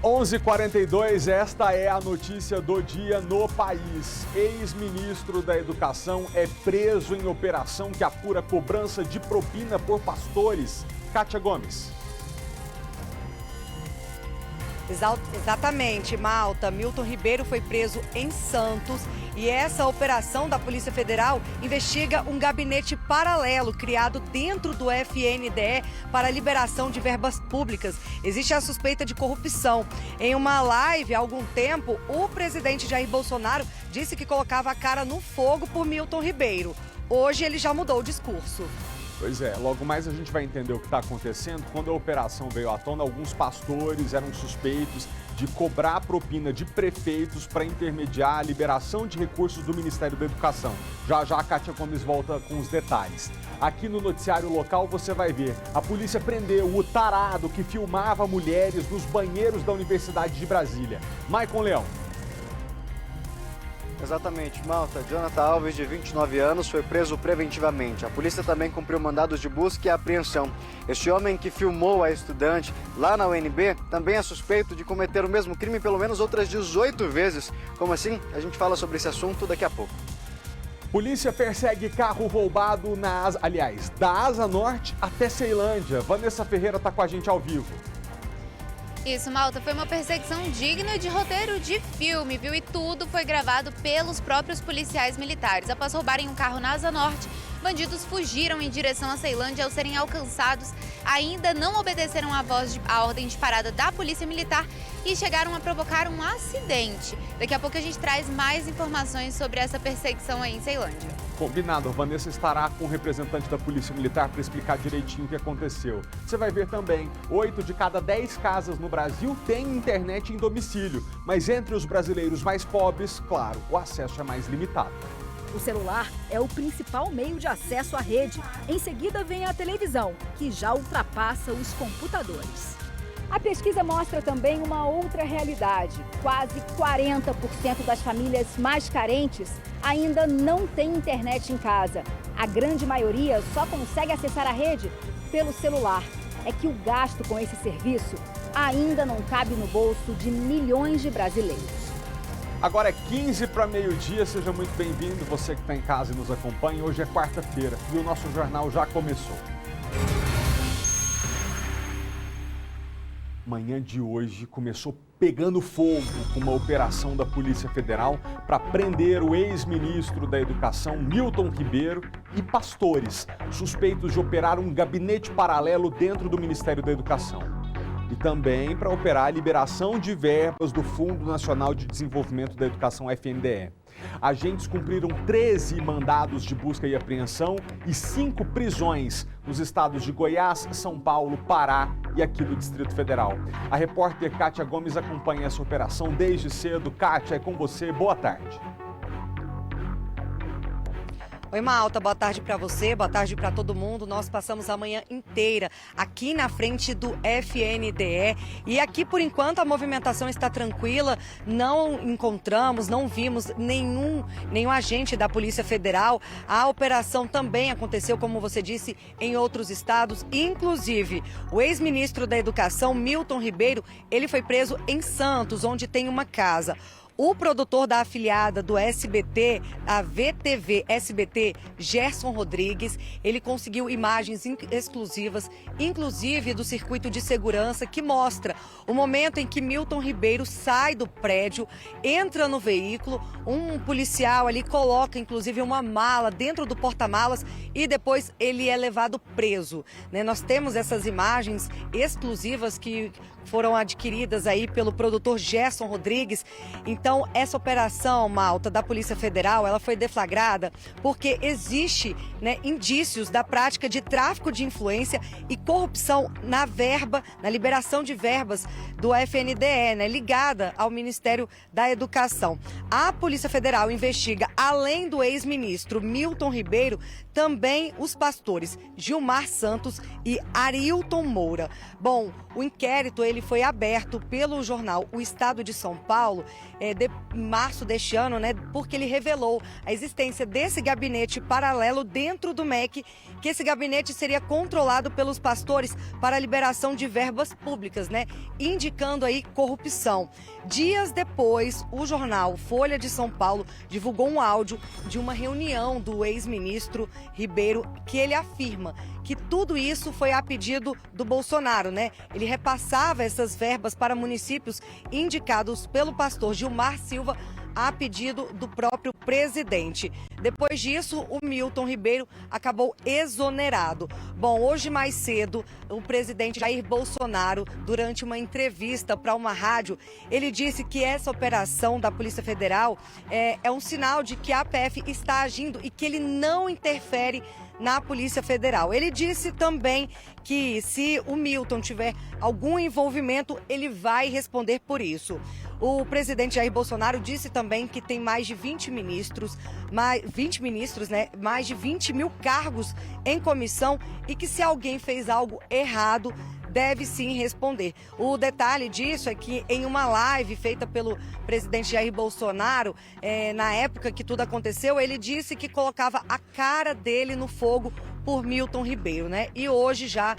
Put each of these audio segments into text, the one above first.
11h42, esta é a notícia do dia no país. Ex-ministro da Educação é preso em operação que apura cobrança de propina por pastores. Kátia Gomes. Exatamente, Malta. Milton Ribeiro foi preso em Santos e essa operação da Polícia Federal investiga um gabinete paralelo criado dentro do FNDE para a liberação de verbas públicas. Existe a suspeita de corrupção. Em uma live há algum tempo, o presidente Jair Bolsonaro disse que colocava a cara no fogo por Milton Ribeiro. Hoje ele já mudou o discurso. Pois é, logo mais a gente vai entender o que está acontecendo. Quando a operação veio à tona, alguns pastores eram suspeitos de cobrar propina de prefeitos para intermediar a liberação de recursos do Ministério da Educação. Já já a Kátia Gomes volta com os detalhes. Aqui no noticiário local você vai ver, a polícia prendeu o tarado que filmava mulheres nos banheiros da Universidade de Brasília. Maicon Leão. Exatamente, Malta. Jonathan Alves, de 29 anos, foi preso preventivamente. A polícia também cumpriu mandados de busca e apreensão. Este homem que filmou a estudante lá na UNB também é suspeito de cometer o mesmo crime pelo menos outras 18 vezes. Como assim? A gente fala sobre esse assunto daqui a pouco. Polícia persegue carro roubado da Asa Norte até Ceilândia. Vanessa Ferreira está com a gente ao vivo. Isso, Malta, foi uma perseguição digna de roteiro de filme, viu? E tudo foi gravado pelos próprios policiais militares. Após roubarem um carro na Asa Norte, bandidos fugiram em direção a Ceilândia. Ao serem alcançados, ainda não obedeceram à ordem de parada da Polícia Militar e chegaram a provocar um acidente. Daqui a pouco a gente traz mais informações sobre essa perseguição aí em Ceilândia. Combinado, a Vanessa estará com o representante da Polícia Militar para explicar direitinho o que aconteceu. Você vai ver também, 8 de cada 10 casas no Brasil têm internet em domicílio, mas entre os brasileiros mais pobres, claro, o acesso é mais limitado. O celular é o principal meio de acesso à rede. Em seguida vem a televisão, que já ultrapassa os computadores. A pesquisa mostra também uma outra realidade. Quase 40% das famílias mais carentes ainda não tem internet em casa. A grande maioria só consegue acessar a rede pelo celular. É que o gasto com esse serviço ainda não cabe no bolso de milhões de brasileiros. Agora é 15 para meio-dia, seja muito bem-vindo, você que está em casa e nos acompanha. Hoje é quarta-feira e o nosso jornal já começou. Manhã de hoje começou pegando fogo com uma operação da Polícia Federal para prender o ex-ministro da Educação, Milton Ribeiro, e pastores, suspeitos de operar um gabinete paralelo dentro do Ministério da Educação. E também para operar a liberação de verbas do Fundo Nacional de Desenvolvimento da Educação, FNDE. Agentes cumpriram 13 mandados de busca e apreensão e 5 prisões nos estados de Goiás, São Paulo, Pará e aqui do Distrito Federal. A repórter Kátia Gomes acompanha essa operação desde cedo. Kátia, é com você. Boa tarde. Oi, Malta, boa tarde para você, boa tarde para todo mundo. Nós passamos a manhã inteira aqui na frente do FNDE e aqui, por enquanto, a movimentação está tranquila. Não encontramos, não vimos nenhum agente da Polícia Federal. A operação também aconteceu, como você disse, em outros estados. Inclusive, o ex-ministro da Educação, Milton Ribeiro, ele foi preso em Santos, onde tem uma casa. O produtor da afiliada do SBT, a VTV SBT, Gerson Rodrigues, ele conseguiu imagens exclusivas, inclusive do circuito de segurança, que mostra o momento em que Milton Ribeiro sai do prédio, entra no veículo, um policial ali coloca inclusive uma mala dentro do porta-malas e depois ele é levado preso, né? Nós temos essas imagens exclusivas que foram adquiridas aí pelo produtor Gerson Rodrigues. Então, essa operação, Malta, da Polícia Federal, ela foi deflagrada porque existe, né, indícios da prática de tráfico de influência e corrupção na verba, na liberação de verbas do FNDE, né, ligada ao Ministério da Educação. A Polícia Federal investiga, além do ex-ministro Milton Ribeiro, também os pastores Gilmar Santos e Arilton Moura. Bom, o inquérito ele ele foi aberto pelo jornal O Estado de São Paulo de março deste ano, né? Porque ele revelou a existência desse gabinete paralelo dentro do MEC, que esse gabinete seria controlado pelos pastores para a liberação de verbas públicas, né? Indicando aí corrupção. Dias depois, o jornal Folha de São Paulo divulgou um áudio de uma reunião do ex-ministro Ribeiro, que ele afirma que tudo isso foi a pedido do Bolsonaro, né? Ele repassava essas verbas para municípios indicados pelo pastor Gilmar Silva a pedido do próprio presidente. Depois disso, o Milton Ribeiro acabou exonerado. Bom, hoje mais cedo, o presidente Jair Bolsonaro, durante uma entrevista para uma rádio, ele disse que essa operação da Polícia Federal é um sinal de que a PF está agindo e que ele não interfere na Polícia Federal. Ele disse também que se o Milton tiver algum envolvimento, ele vai responder por isso. O presidente Jair Bolsonaro disse também que tem mais de 20 ministros, mais de 20 mil cargos em comissão e que se alguém fez algo errado, deve sim responder. O detalhe disso é que em uma live feita pelo presidente Jair Bolsonaro, na época que tudo aconteceu, ele disse que colocava a cara dele no fogo por Milton Ribeiro, né? E hoje já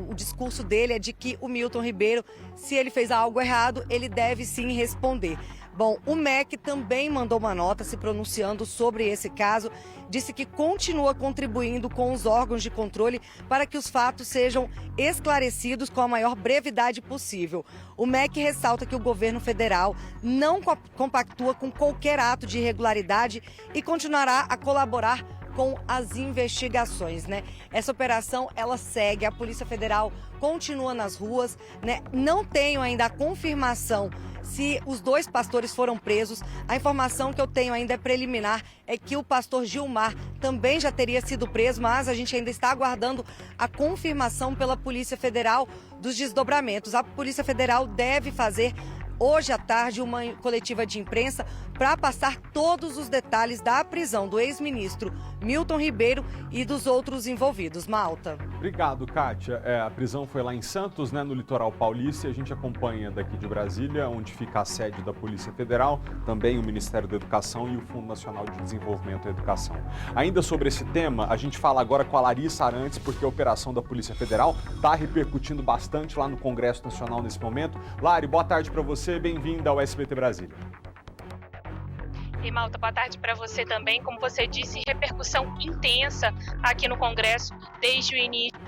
o discurso dele é de que o Milton Ribeiro, se ele fez algo errado, ele deve sim responder. Bom, o MEC também mandou uma nota se pronunciando sobre esse caso, disse que continua contribuindo com os órgãos de controle para que os fatos sejam esclarecidos com a maior brevidade possível. O MEC ressalta que o governo federal não compactua com qualquer ato de irregularidade e continuará a colaborar com as investigações, né? Essa operação, ela segue, a Polícia Federal continua nas ruas, né? Não tenho ainda a confirmação se os dois pastores foram presos. A informação que eu tenho ainda é preliminar, é que o pastor Gilmar também já teria sido preso, mas a gente ainda está aguardando a confirmação pela Polícia Federal dos desdobramentos. A Polícia Federal deve fazer hoje à tarde uma coletiva de imprensa para passar todos os detalhes da prisão do ex-ministro Milton Ribeiro e dos outros envolvidos. Malta. Obrigado, Kátia. A prisão foi lá em Santos, né, no litoral paulista, e a gente acompanha daqui de Brasília, onde fica a sede da Polícia Federal, também o Ministério da Educação e o Fundo Nacional de Desenvolvimento e Educação. Ainda sobre esse tema, a gente fala agora com a Larissa Arantes, porque a operação da Polícia Federal está repercutindo bastante lá no Congresso Nacional nesse momento. Lari, boa tarde para você, bem-vinda ao SBT Brasília. E Malta, boa tarde para você também. Como você disse, repercussão intensa aqui no Congresso desde o início.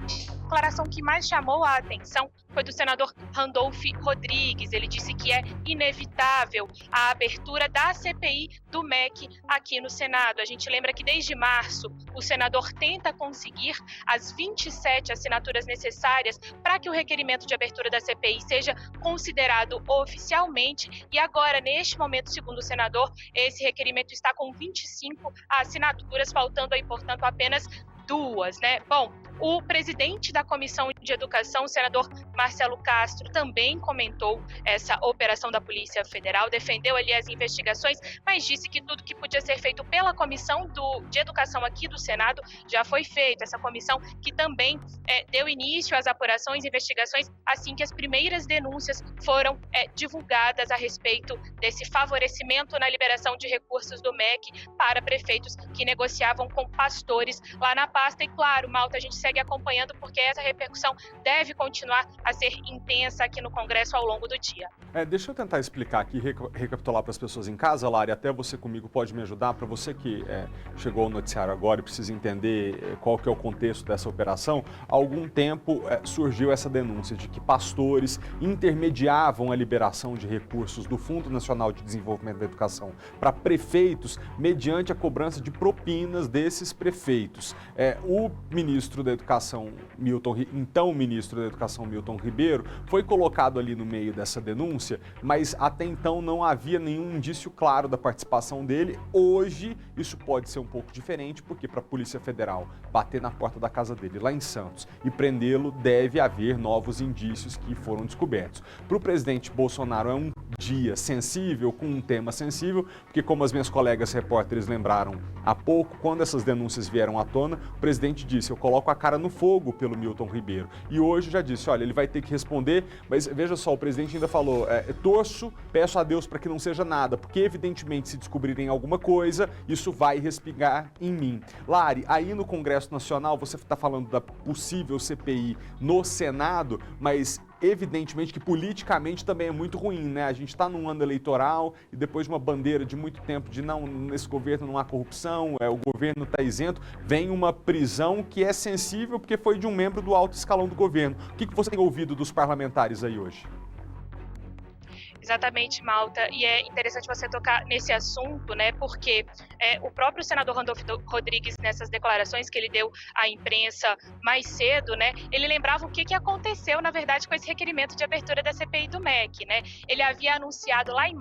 A declaração que mais chamou a atenção foi do senador Randolph Rodrigues. Ele disse que é inevitável a abertura da CPI do MEC aqui no Senado. A gente lembra que desde março o senador tenta conseguir as 27 assinaturas necessárias para que o requerimento de abertura da CPI seja considerado oficialmente, e agora, neste momento, segundo o senador, esse requerimento está com 25 assinaturas, faltando aí, portanto, apenas 2, né? Bom, o presidente da Comissão de Educação, o senador Marcelo Castro, também comentou essa operação da Polícia Federal, defendeu ali as investigações, mas disse que tudo que podia ser feito pela Comissão de Educação aqui do Senado já foi feito. Essa comissão que também deu início às apurações e investigações assim que as primeiras denúncias foram divulgadas a respeito desse favorecimento na liberação de recursos do MEC para prefeitos que negociavam com pastores lá na pasta. E claro, Malta, a gente segue acompanhando porque essa repercussão deve continuar a ser intensa aqui no Congresso ao longo do dia. Deixa eu tentar explicar aqui, recapitular para as pessoas em casa, Lari, até você comigo pode me ajudar, para você que chegou ao noticiário agora e precisa entender qual que é o contexto dessa operação. Há algum tempo surgiu essa denúncia de que pastores intermediavam a liberação de recursos do Fundo Nacional de Desenvolvimento da Educação para prefeitos mediante a cobrança de propinas desses prefeitos. O ministro da Educação, então ministro da Educação Milton Ribeiro, foi colocado ali no meio dessa denúncia, mas até então não havia nenhum indício claro da participação dele. Hoje isso pode ser um pouco diferente, porque para a Polícia Federal bater na porta da casa dele lá em Santos e prendê-lo, deve haver novos indícios que foram descobertos. Para o presidente Bolsonaro é um dia sensível, com um tema sensível, porque como as minhas colegas repórteres lembraram há pouco, quando essas denúncias vieram à tona, o presidente disse, eu coloco a cara no fogo pelo Milton Ribeiro. E hoje já disse, olha, ele vai ter que responder, mas veja só, o presidente ainda falou, torço, peço a Deus para que não seja nada, porque evidentemente se descobrirem alguma coisa, isso vai respingar em mim. Lari, aí no Congresso Nacional, você está falando da possível CPI no Senado, mas evidentemente que politicamente também é muito ruim, né? A gente está num ano eleitoral e depois de uma bandeira de muito tempo de não, nesse governo não há corrupção, o governo está isento, vem uma prisão que é sensível porque foi de um membro do alto escalão do governo. O que você tem ouvido dos parlamentares aí hoje? Exatamente, Malta, e é interessante você tocar nesse assunto, né, porque o próprio senador Randolfo Rodrigues, nessas declarações que ele deu à imprensa mais cedo, né, ele lembrava o que aconteceu, na verdade, com esse requerimento de abertura da CPI do MEC, né, ele havia anunciado lá em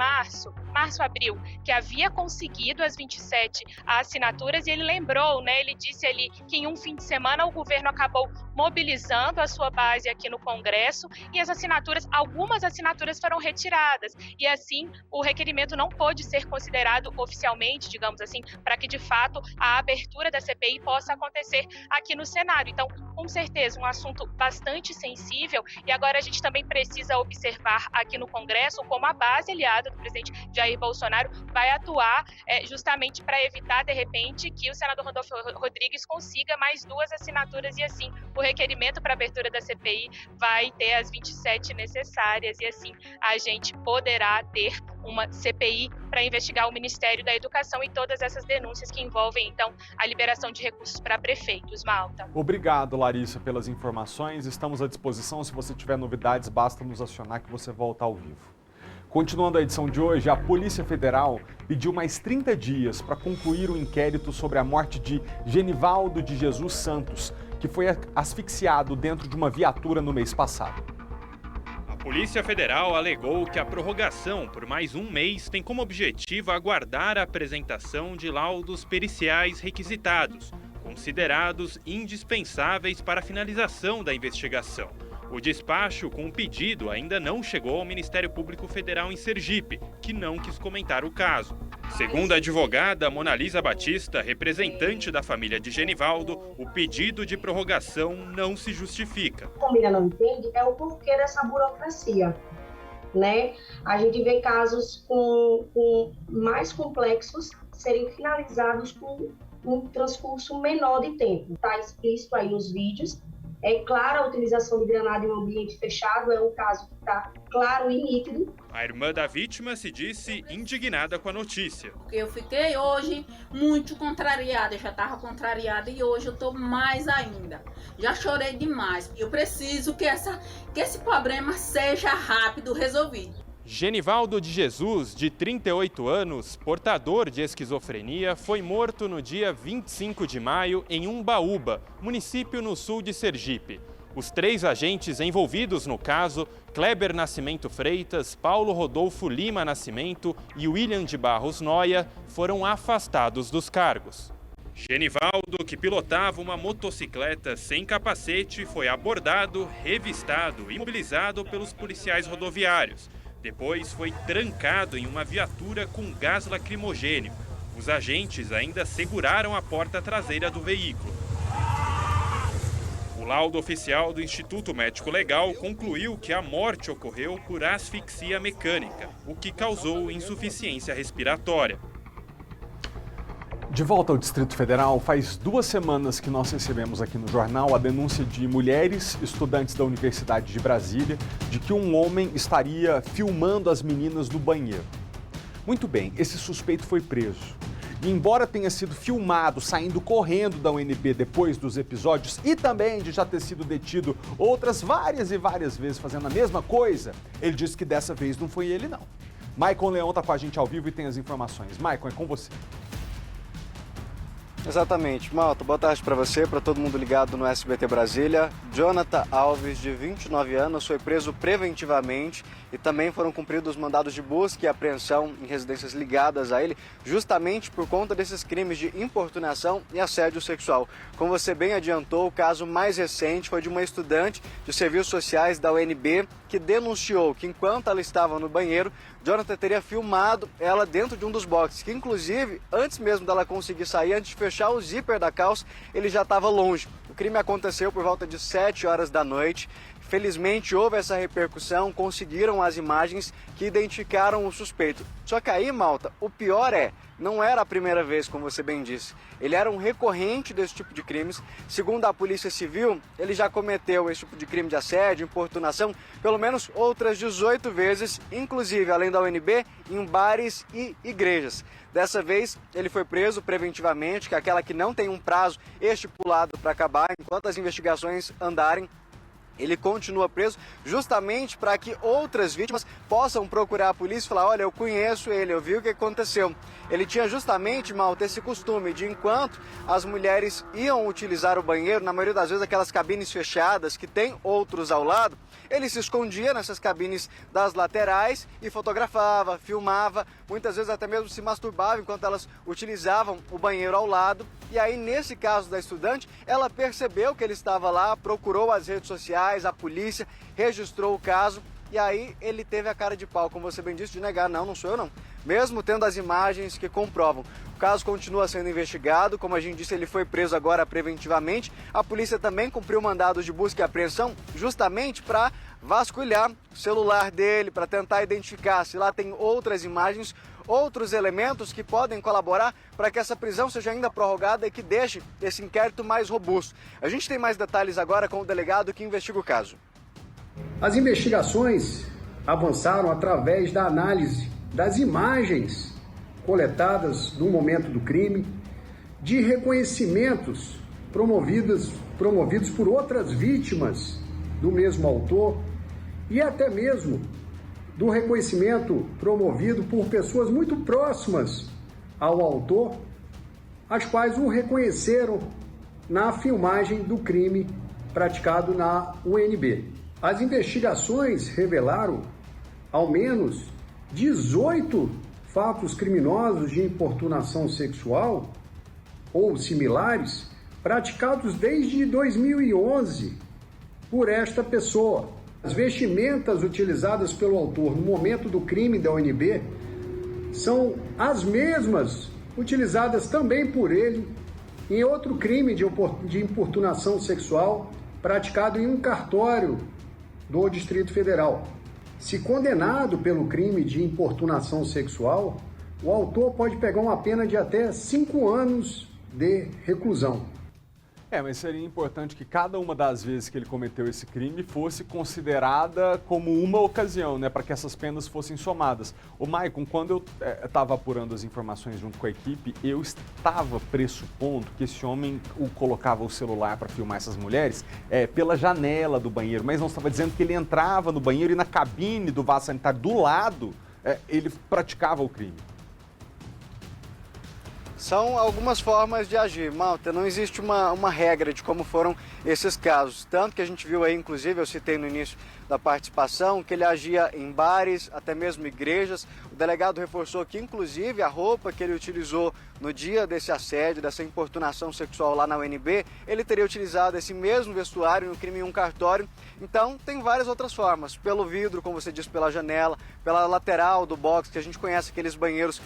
abril, que havia conseguido as 27 assinaturas e ele lembrou, né, ele disse ali que em um fim de semana o governo acabou mobilizando a sua base aqui no Congresso e as assinaturas, algumas assinaturas foram retiradas. E assim, o requerimento não pôde ser considerado oficialmente, digamos assim, para que de fato a abertura da CPI possa acontecer aqui no Senado. Então, com certeza, um assunto bastante sensível e agora a gente também precisa observar aqui no Congresso como a base aliada do presidente Jair Bolsonaro vai atuar justamente para evitar, de repente, que o senador Randolfo Rodrigues consiga mais 2 assinaturas e assim o requerimento para abertura da CPI vai ter as 27 necessárias e assim a gente poderá ter uma CPI para investigar o Ministério da Educação e todas essas denúncias que envolvem, então, a liberação de recursos para prefeitos. Malta. Obrigado, Larissa, pelas informações. Estamos à disposição. Se você tiver novidades, basta nos acionar que você volta ao vivo. Continuando a edição de hoje, a Polícia Federal pediu mais 30 dias para concluir o inquérito sobre a morte de Genivaldo de Jesus Santos, que foi asfixiado dentro de uma viatura no mês passado. A Polícia Federal alegou que a prorrogação por mais um mês tem como objetivo aguardar a apresentação de laudos periciais requisitados, considerados indispensáveis para a finalização da investigação. O despacho com o pedido ainda não chegou ao Ministério Público Federal em Sergipe, que não quis comentar o caso. Segundo a advogada Monalisa Batista, representante da família de Genivaldo, o pedido de prorrogação não se justifica. A família não entende é o porquê dessa burocracia, né? A gente vê casos com mais complexos serem finalizados com um transcurso menor de tempo. Está explícito aí nos vídeos. É clara a utilização de granada em um ambiente fechado, é um caso que está claro e nítido. A irmã da vítima se disse indignada com a notícia. Porque eu fiquei hoje muito contrariada, eu já estava contrariada e hoje eu estou mais ainda. Já chorei demais. Eu preciso que esse problema seja rápido resolvido. Genivaldo de Jesus, de 38 anos, portador de esquizofrenia, foi morto no dia 25 de maio em Umbaúba, município no sul de Sergipe. Os 3 agentes envolvidos no caso, Kleber Nascimento Freitas, Paulo Rodolfo Lima Nascimento e William de Barros Noia, foram afastados dos cargos. Genivaldo, que pilotava uma motocicleta sem capacete, foi abordado, revistado e imobilizado pelos policiais rodoviários. Depois foi trancado em uma viatura com gás lacrimogênio. Os agentes ainda seguraram a porta traseira do veículo. O laudo oficial do Instituto Médico Legal concluiu que a morte ocorreu por asfixia mecânica, o que causou insuficiência respiratória. De volta ao Distrito Federal, faz 2 semanas que nós recebemos aqui no jornal a denúncia de mulheres estudantes da Universidade de Brasília de que um homem estaria filmando as meninas no banheiro. Muito bem, esse suspeito foi preso. E embora tenha sido filmado saindo correndo da UNB depois dos episódios e também de já ter sido detido outras várias e várias vezes fazendo a mesma coisa, ele disse que dessa vez não foi ele não. Maicon Leão está com a gente ao vivo e tem as informações. Maicon, é com você. Exatamente. Malta, boa tarde para você, para todo mundo ligado no SBT Brasília. Jonathan Alves, de 29 anos, foi preso preventivamente e também foram cumpridos mandados de busca e apreensão em residências ligadas a ele, justamente por conta desses crimes de importunação e assédio sexual. Como você bem adiantou, o caso mais recente foi de uma estudante de serviços sociais da UNB que denunciou que enquanto ela estava no banheiro, Jonathan teria filmado ela dentro de um dos boxes, que inclusive, antes mesmo dela conseguir sair, antes de fechar o zíper da calça, ele já estava longe. O crime aconteceu por volta de 7 horas da noite. Felizmente houve essa repercussão, conseguiram as imagens que identificaram o suspeito. Só que aí, Malta, o pior não era a primeira vez, como você bem disse. Ele era um recorrente desse tipo de crimes. Segundo a Polícia Civil, ele já cometeu esse tipo de crime de assédio, importunação, pelo menos outras 18 vezes, inclusive, além da UNB, em bares e igrejas. Dessa vez, ele foi preso preventivamente, que é aquela que não tem um prazo estipulado para acabar, enquanto as investigações andarem. Ele continua preso justamente para que outras vítimas possam procurar a polícia e falar: olha, eu conheço ele, eu vi o que aconteceu. Ele tinha justamente, Malta, esse costume de, enquanto as mulheres iam utilizar o banheiro, na maioria das vezes aquelas cabines fechadas que tem outros ao lado, ele se escondia nessas cabines das laterais e fotografava, filmava, muitas vezes até mesmo se masturbava enquanto elas utilizavam o banheiro ao lado. E aí, nesse caso da estudante, ela percebeu que ele estava lá, procurou as redes sociais, a polícia, registrou o caso. E aí ele teve a cara de pau, como você bem disse, de negar: não sou eu não. Mesmo tendo as imagens que comprovam. O caso continua sendo investigado, como a gente disse, ele foi preso agora preventivamente. A polícia também cumpriu mandados de busca e apreensão justamente para vasculhar o celular dele, para tentar identificar se lá tem outras imagens, outros elementos que podem colaborar para que essa prisão seja ainda prorrogada e que deixe esse inquérito mais robusto. A gente tem mais detalhes agora com o delegado que investiga o caso. As investigações avançaram através da análise das imagens coletadas no momento do crime, de reconhecimentos promovidos por outras vítimas do mesmo autor e até mesmo do reconhecimento promovido por pessoas muito próximas ao autor, as quais o reconheceram na filmagem do crime praticado na UNB. As investigações revelaram ao menos 18 fatos criminosos de importunação sexual ou similares praticados desde 2011 por esta pessoa. As vestimentas utilizadas pelo autor no momento do crime da UNB são as mesmas utilizadas também por ele em outro crime de importunação sexual praticado em um cartório do Distrito Federal. Se condenado pelo crime de importunação sexual, o autor pode pegar uma pena de até 5 anos de reclusão. Mas seria importante que cada uma das vezes que ele cometeu esse crime fosse considerada como uma ocasião, né, para que essas penas fossem somadas. Ô, Maicon, quando eu estava apurando as informações junto com a equipe, eu estava pressupondo que esse homem colocava o celular para filmar essas mulheres pela janela do banheiro, mas não estava dizendo que ele entrava no banheiro e na cabine do vaso sanitário do lado ele praticava o crime. São algumas formas de agir, Malta. Não existe uma regra de como foram esses casos. Tanto que a gente viu aí, inclusive, eu citei no início da participação, que ele agia em bares, até mesmo igrejas. O delegado reforçou que, inclusive, a roupa que ele utilizou no dia desse assédio, dessa importunação sexual lá na UNB, ele teria utilizado esse mesmo vestuário no crime em um cartório. Então, tem várias outras formas. Pelo vidro, como você disse, pela janela, pela lateral do box, que a gente conhece aqueles banheiros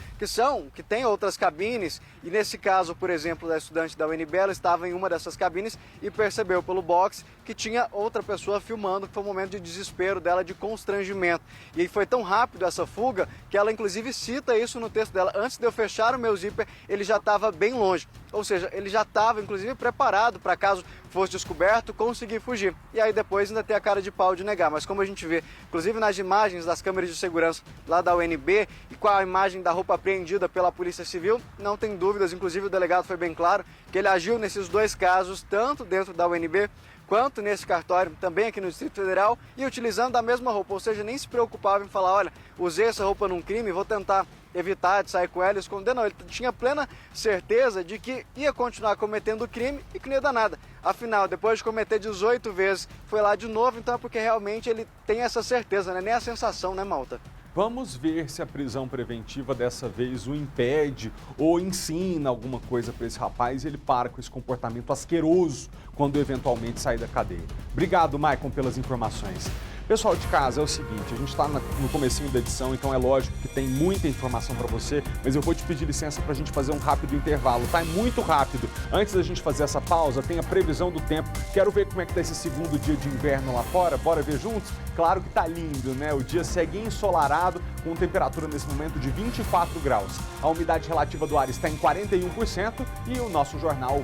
que tem outras cabines. E nesse caso, por exemplo, da estudante da UNB, ela estava em uma dessas cabines e percebeu pelo box que tinha outra pessoa filmando, que foi um momento de desespero dela, de constrangimento. E aí foi tão rápido essa fuga que ela inclusive cita isso no texto dela: antes de eu fechar o meu zíper, ele já estava bem longe. Ou seja, ele já estava inclusive preparado para, caso fosse descoberto, conseguir fugir. E aí depois ainda tem a cara de pau de negar. Mas como a gente vê, inclusive nas imagens das câmeras de segurança lá da UNB e com a imagem da roupa apreendida pela Polícia Civil, não tem dúvidas, inclusive o delegado foi bem claro, que ele agiu nesses dois casos, tanto dentro da UNB quanto nesse cartório, também aqui no Distrito Federal, e utilizando a mesma roupa. Ou seja, nem se preocupava em falar: olha, usei essa roupa num crime, vou tentar evitar de sair com ela e esconder, não. Ele tinha plena certeza de que ia continuar cometendo o crime e que não ia dar nada. Afinal, depois de cometer 18 vezes, foi lá de novo, então é porque realmente ele tem essa certeza, né? Nem a sensação, né, Malta? Vamos ver se a prisão preventiva dessa vez o impede ou ensina alguma coisa para esse rapaz e ele para com esse comportamento asqueroso quando eventualmente sair da cadeia. Obrigado, Maicon, pelas informações. Pessoal de casa, é o seguinte, a gente está no comecinho da edição, então é lógico que tem muita informação para você, mas eu vou te pedir licença para a gente fazer um rápido intervalo, tá? É muito rápido. Antes da gente fazer essa pausa, tem a previsão do tempo. Quero ver como é que tá esse segundo dia de inverno lá fora, bora ver juntos? Claro que tá lindo, né? O dia segue ensolarado, com temperatura nesse momento de 24 graus. A umidade relativa do ar está em 41% e o nosso jornal...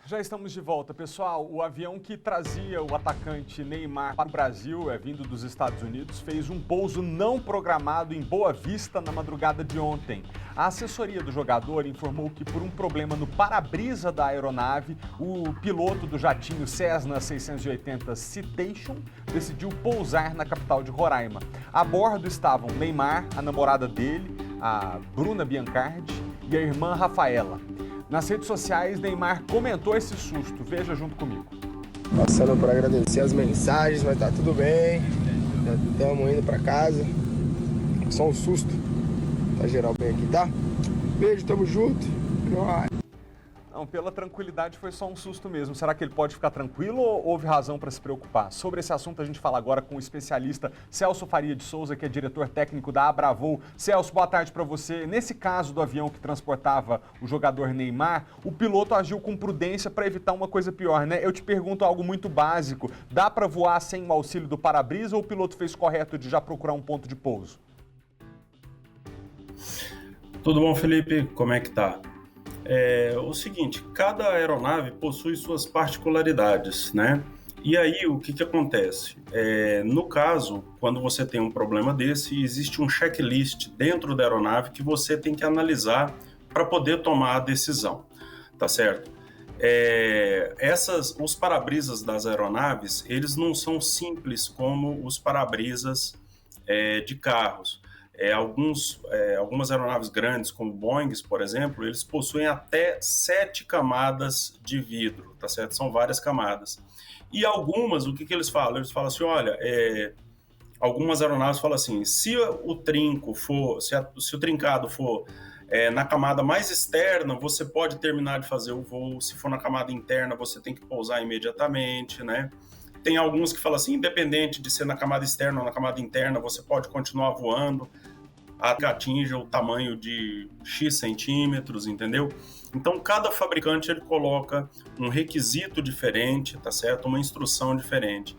Já estamos de volta, pessoal. O avião que trazia o atacante Neymar para o Brasil, vindo dos Estados Unidos, fez um pouso não programado em Boa Vista na madrugada de ontem. A assessoria do jogador informou que, por um problema no para-brisa da aeronave, o piloto do jatinho Cessna 680 Citation decidiu pousar na capital de Roraima. A bordo estavam Neymar, a namorada dele, a Bruna Biancardi e a irmã Rafaela. Nas redes sociais, Neymar comentou esse susto. Veja junto comigo. Passando por agradecer as mensagens, mas tá tudo bem. Já estamos indo para casa. Só um susto. Tá geral bem aqui, tá? Beijo, tamo junto. Não, pela tranquilidade foi só um susto mesmo. Será que ele pode ficar tranquilo ou houve razão para se preocupar? Sobre esse assunto a gente fala agora com o especialista Celso Faria de Souza, que é diretor técnico da Abravol. Celso, boa tarde para você. Nesse caso do avião que transportava o jogador Neymar, o piloto agiu com prudência para evitar uma coisa pior, né? Eu te pergunto algo muito básico. Dá para voar sem o auxílio do para-brisa ou o piloto fez correto de já procurar um ponto de pouso? Tudo bom, Felipe? Como é que tá? O seguinte, cada aeronave possui suas particularidades, né? E aí, o que acontece? No caso, quando você tem um problema desse, existe um checklist dentro da aeronave que você tem que analisar para poder tomar a decisão, tá certo? Os para-brisas das aeronaves, eles não são simples como os para-brisas de carros. Algumas aeronaves grandes, como Boeings, por exemplo, eles possuem até 7 camadas de vidro, tá certo? São várias camadas. E algumas, o que eles falam? Eles falam assim, olha, algumas aeronaves falam assim, se o trincado for na camada mais externa, você pode terminar de fazer o voo. Se for na camada interna, você tem que pousar imediatamente, né? Tem alguns que falam assim, independente de ser na camada externa ou na camada interna, você pode continuar voando até que atinja o tamanho de X centímetros, entendeu? Então, cada fabricante ele coloca um requisito diferente, tá certo? Uma instrução diferente.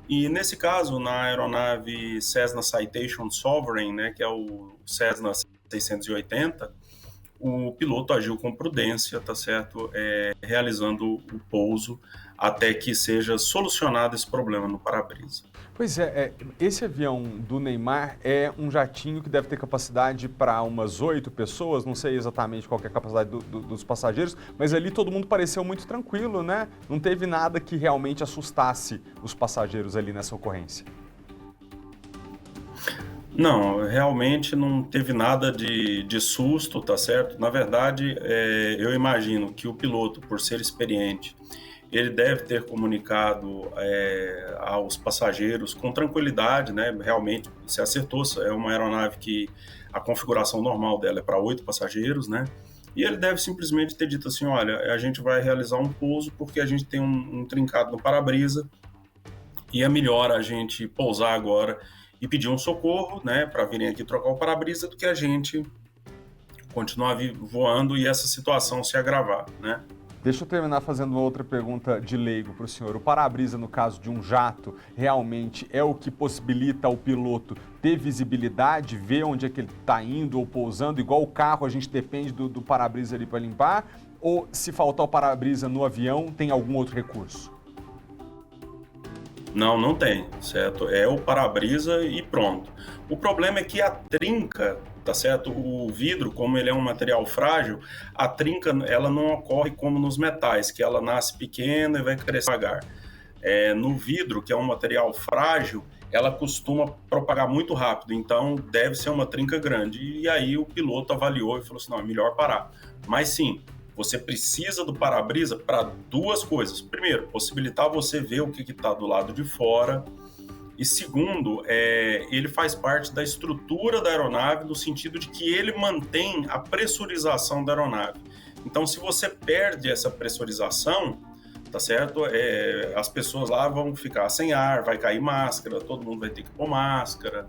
E nesse caso, na aeronave Cessna Citation Sovereign, né, que é o Cessna 680, o piloto agiu com prudência, tá certo? Realizando o pouso até que seja solucionado esse problema no para-brisa. Pois esse avião do Neymar é um jatinho que deve ter capacidade para umas 8 pessoas, não sei exatamente qual que é a capacidade dos passageiros, mas ali todo mundo pareceu muito tranquilo, né? Não teve nada que realmente assustasse os passageiros ali nessa ocorrência. Não, realmente não teve nada de susto, tá certo? Na verdade, eu imagino que o piloto, por ser experiente, ele deve ter comunicado aos passageiros com tranquilidade, né? Realmente se acertou, é uma aeronave que a configuração normal dela é para 8 passageiros, né? E ele deve simplesmente ter dito assim, olha, a gente vai realizar um pouso porque a gente tem um trincado no para-brisa e é melhor a gente pousar agora e pedir um socorro, né, para virem aqui trocar o para-brisa do que a gente continuar voando e essa situação se agravar, né? Deixa eu terminar fazendo uma outra pergunta de leigo para o senhor. O para-brisa, no caso de um jato, realmente é o que possibilita ao piloto ter visibilidade, ver onde é que ele está indo ou pousando? Igual o carro, a gente depende do para-brisa ali para limpar? Ou se faltar o para-brisa no avião, tem algum outro recurso? Não tem, certo? É o para-brisa e pronto. O problema é que a trinca, tá certo? O vidro, como ele é um material frágil, a trinca ela não ocorre como nos metais, que ela nasce pequena e vai crescer devagar. No vidro, que é um material frágil, ela costuma propagar muito rápido, então deve ser uma trinca grande. E aí o piloto avaliou e falou assim, não, é melhor parar. Mas sim, você precisa do para-brisa para duas coisas. Primeiro, possibilitar você ver o que está do lado de fora. E segundo, ele faz parte da estrutura da aeronave no sentido de que ele mantém a pressurização da aeronave. Então, se você perde essa pressurização, tá certo? As pessoas lá vão ficar sem ar, vai cair máscara, todo mundo vai ter que pôr máscara,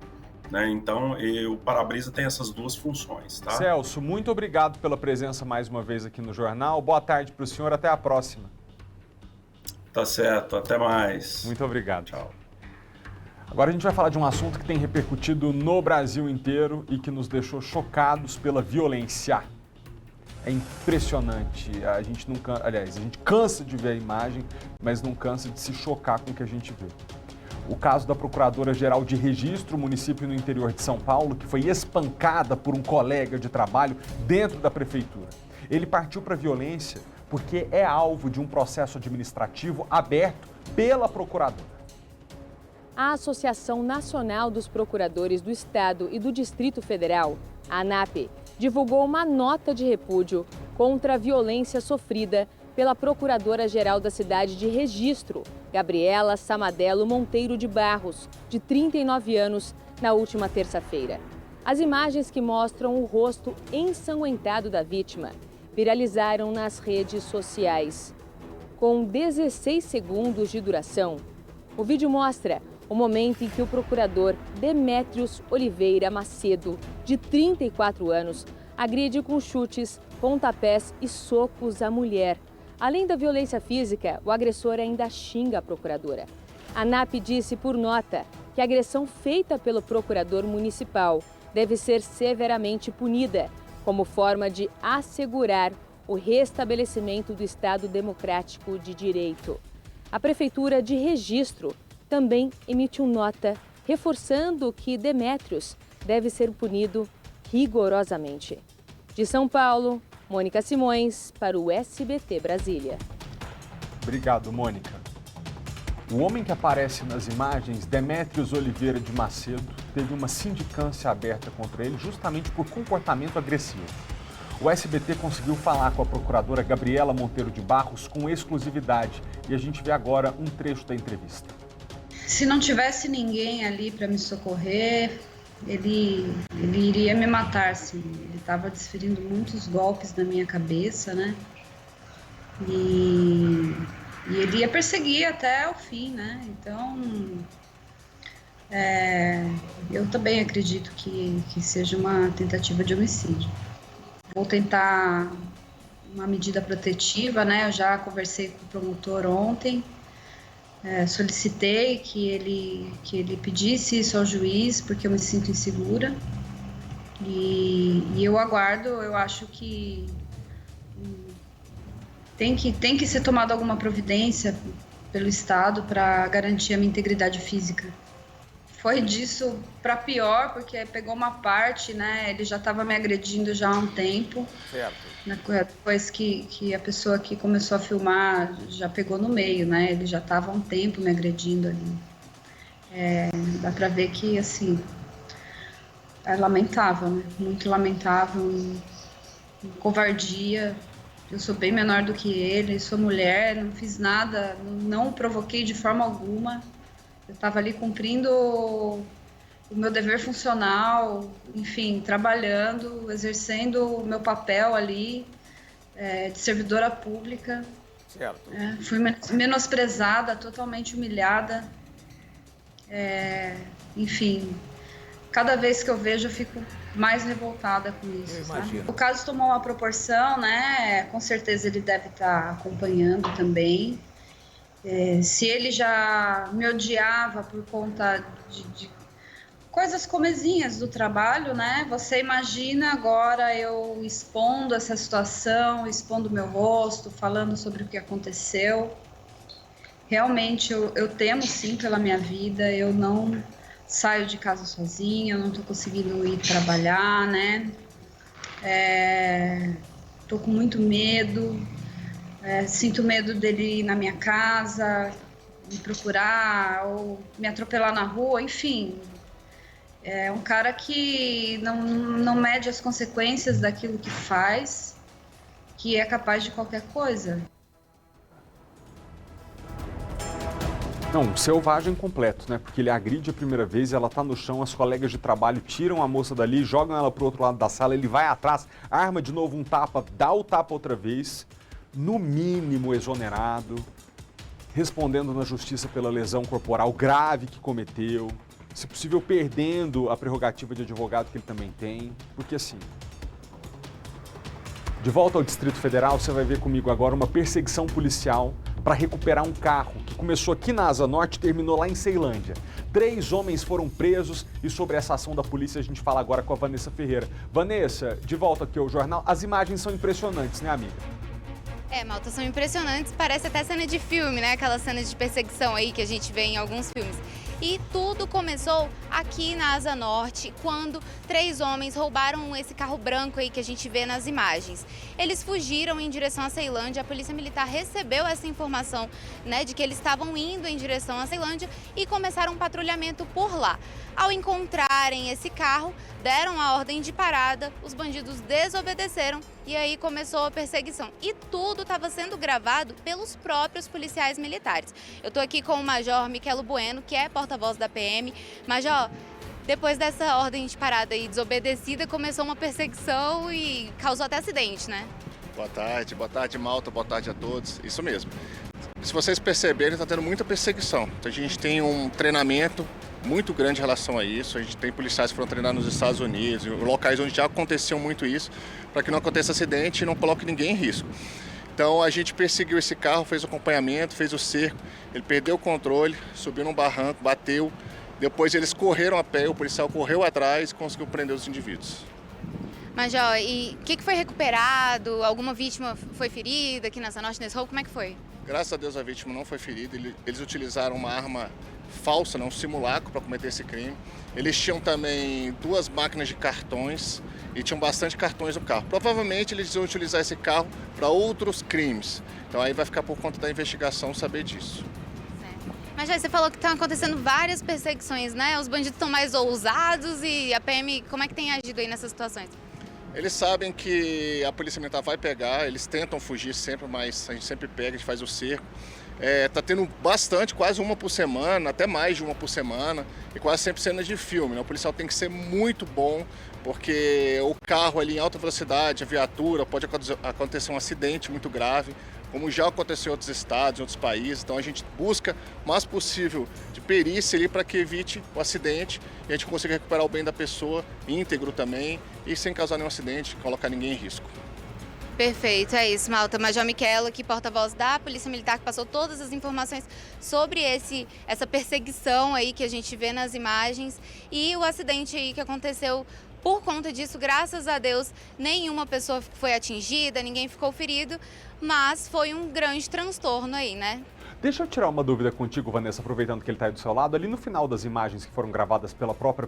né? Então, o para-brisa tem essas duas funções, tá? Celso, muito obrigado pela presença mais uma vez aqui no Jornal. Boa tarde para o senhor, até a próxima. Tá certo, até mais. Muito obrigado. Tchau. Agora a gente vai falar de um assunto que tem repercutido no Brasil inteiro e que nos deixou chocados pela violência. É impressionante. A gente cansa de ver a imagem, mas não cansa de se chocar com o que a gente vê. O caso da Procuradora-Geral de Registro, município no interior de São Paulo, que foi espancada por um colega de trabalho dentro da prefeitura. Ele partiu para a violência porque é alvo de um processo administrativo aberto pela procuradora. A Associação Nacional dos Procuradores do Estado e do Distrito Federal, a ANAP, divulgou uma nota de repúdio contra a violência sofrida pela Procuradora-Geral da cidade de Registro, Gabriela Samadello Monteiro de Barros, de 39 anos, na última terça-feira. As imagens que mostram o rosto ensanguentado da vítima viralizaram nas redes sociais. Com 16 segundos de duração, o vídeo mostra o momento em que o procurador Demétrios Oliveira Macedo, de 34 anos, agride com chutes, pontapés e socos a mulher. Além da violência física, o agressor ainda xinga a procuradora. A ANAP disse por nota que a agressão feita pelo procurador municipal deve ser severamente punida, como forma de assegurar o restabelecimento do Estado Democrático de Direito. A Prefeitura de Registro também emitiu nota reforçando que Demétrios deve ser punido rigorosamente. De São Paulo, Mônica Simões, para o SBT Brasília. Obrigado, Mônica. O homem que aparece nas imagens, Demétrios Oliveira de Macedo, teve uma sindicância aberta contra ele justamente por comportamento agressivo. O SBT conseguiu falar com a procuradora Gabriela Monteiro de Barros com exclusividade e a gente vê agora um trecho da entrevista. Se não tivesse ninguém ali para me socorrer, ele iria me matar, sim. Ele estava desferindo muitos golpes na minha cabeça, né? E ele ia perseguir até o fim, né? Então, eu também acredito que seja uma tentativa de homicídio. Vou tentar uma medida protetiva, né? Eu já conversei com o promotor ontem. Solicitei que ele pedisse isso ao juiz, porque eu me sinto insegura. E eu aguardo, eu acho que tem que ser tomada alguma providência pelo Estado para garantir a minha integridade física. Foi disso para pior, porque pegou uma parte, né? Ele já estava me agredindo já há um tempo. Certo. Depois que a pessoa que começou a filmar já pegou no meio, né? Ele já estava há um tempo me agredindo ali. Dá para ver que, assim, é lamentável, né? Muito lamentável, covardia. Eu sou bem menor do que ele, sou mulher, não fiz nada, não o provoquei de forma alguma. Eu estava ali cumprindo o meu dever funcional, enfim, trabalhando, exercendo o meu papel ali de servidora pública. Certo. Fui menosprezada, totalmente humilhada. Enfim, cada vez que eu vejo eu fico mais revoltada com isso. Sabe? O caso tomou uma proporção, né? Com certeza ele deve estar acompanhando também. Se ele já me odiava por conta de coisas comezinhas do trabalho, né? Você imagina agora eu expondo essa situação, expondo meu rosto, falando sobre o que aconteceu. Realmente eu temo sim pela minha vida, eu não saio de casa sozinha, eu não tô conseguindo ir trabalhar, né? Tô com muito medo. Sinto medo dele ir na minha casa, me procurar ou me atropelar na rua, enfim. É um cara que não mede as consequências daquilo que faz, que é capaz de qualquer coisa. Não, selvagem completo, né? Porque ele agride a primeira vez, ela tá no chão, as colegas de trabalho tiram a moça dali, jogam ela pro outro lado da sala, ele vai atrás, arma de novo um tapa, dá o tapa outra vez, no mínimo exonerado, respondendo na justiça pela lesão corporal grave que cometeu, se possível perdendo a prerrogativa de advogado que ele também tem, porque assim... De volta ao Distrito Federal, você vai ver comigo agora uma perseguição policial para recuperar um carro que começou aqui na Asa Norte e terminou lá em Ceilândia. 3 homens foram presos e sobre essa ação da polícia a gente fala agora com a Vanessa Ferreira. Vanessa, de volta aqui ao jornal, as imagens são impressionantes, né, amiga? Malta, são impressionantes, parece até cena de filme, né? Aquela cena de perseguição aí que a gente vê em alguns filmes. E tudo começou aqui na Asa Norte, quando 3 homens roubaram esse carro branco aí que a gente vê nas imagens. Eles fugiram em direção a Ceilândia, a Polícia Militar recebeu essa informação, né, de que eles estavam indo em direção a Ceilândia e começaram um patrulhamento por lá. Ao encontrarem esse carro, deram a ordem de parada, os bandidos desobedeceram e aí começou a perseguição. E tudo estava sendo gravado pelos próprios policiais militares. Eu estou aqui com o Major Miquelo Bueno, que é porta-voz da PM. Major, depois dessa ordem de parada aí desobedecida, começou uma perseguição e causou até acidente, né? Boa tarde, Malta, boa tarde a todos. Isso mesmo. Se vocês perceberem, está tendo muita perseguição. Então, a gente tem um treinamento muito grande em relação a isso. A gente tem policiais que foram treinar nos Estados Unidos, em locais onde já aconteceu muito isso, para que não aconteça acidente e não coloque ninguém em risco. Então a gente perseguiu esse carro, fez o acompanhamento, fez o cerco, ele perdeu o controle, subiu num barranco, bateu, depois eles correram a pé, o policial correu atrás e conseguiu prender os indivíduos. Major, e o que foi recuperado? Alguma vítima foi ferida aqui na Asa Norte nesse roubo? Como é que foi? Graças a Deus a vítima não foi ferida, eles utilizaram uma arma falsa, um simulacro para cometer esse crime. Eles tinham também 2 máquinas de cartões e tinham bastante cartões no carro. Provavelmente eles iam utilizar esse carro para outros crimes. Então aí vai ficar por conta da investigação saber disso. Mas já você falou que estão acontecendo várias perseguições, né? Os bandidos estão mais ousados e a PM, como é que tem agido aí nessas situações? Eles sabem que a Polícia Militar vai pegar, eles tentam fugir sempre, mas a gente sempre pega, a gente faz o cerco. Tá tendo bastante, quase uma por semana, até mais de uma por semana, e quase sempre cenas de filme, né? O policial tem que ser muito bom, porque o carro ali em alta velocidade, a viatura, pode acontecer um acidente muito grave, como já aconteceu em outros estados, em outros países. Então a gente busca o mais possível de perícia ali para que evite o acidente e a gente consiga recuperar o bem da pessoa íntegro também e sem causar nenhum acidente, colocar ninguém em risco. Perfeito, é isso, Malta. Major Miquelo, aqui porta-voz da Polícia Militar, que passou todas as informações sobre essa perseguição aí que a gente vê nas imagens e o acidente aí que aconteceu. Por conta disso, graças a Deus, nenhuma pessoa foi atingida, ninguém ficou ferido, mas foi um grande transtorno aí, né? Deixa eu tirar uma dúvida contigo, Vanessa, aproveitando que ele está aí do seu lado. Ali no final das imagens que foram gravadas pela própria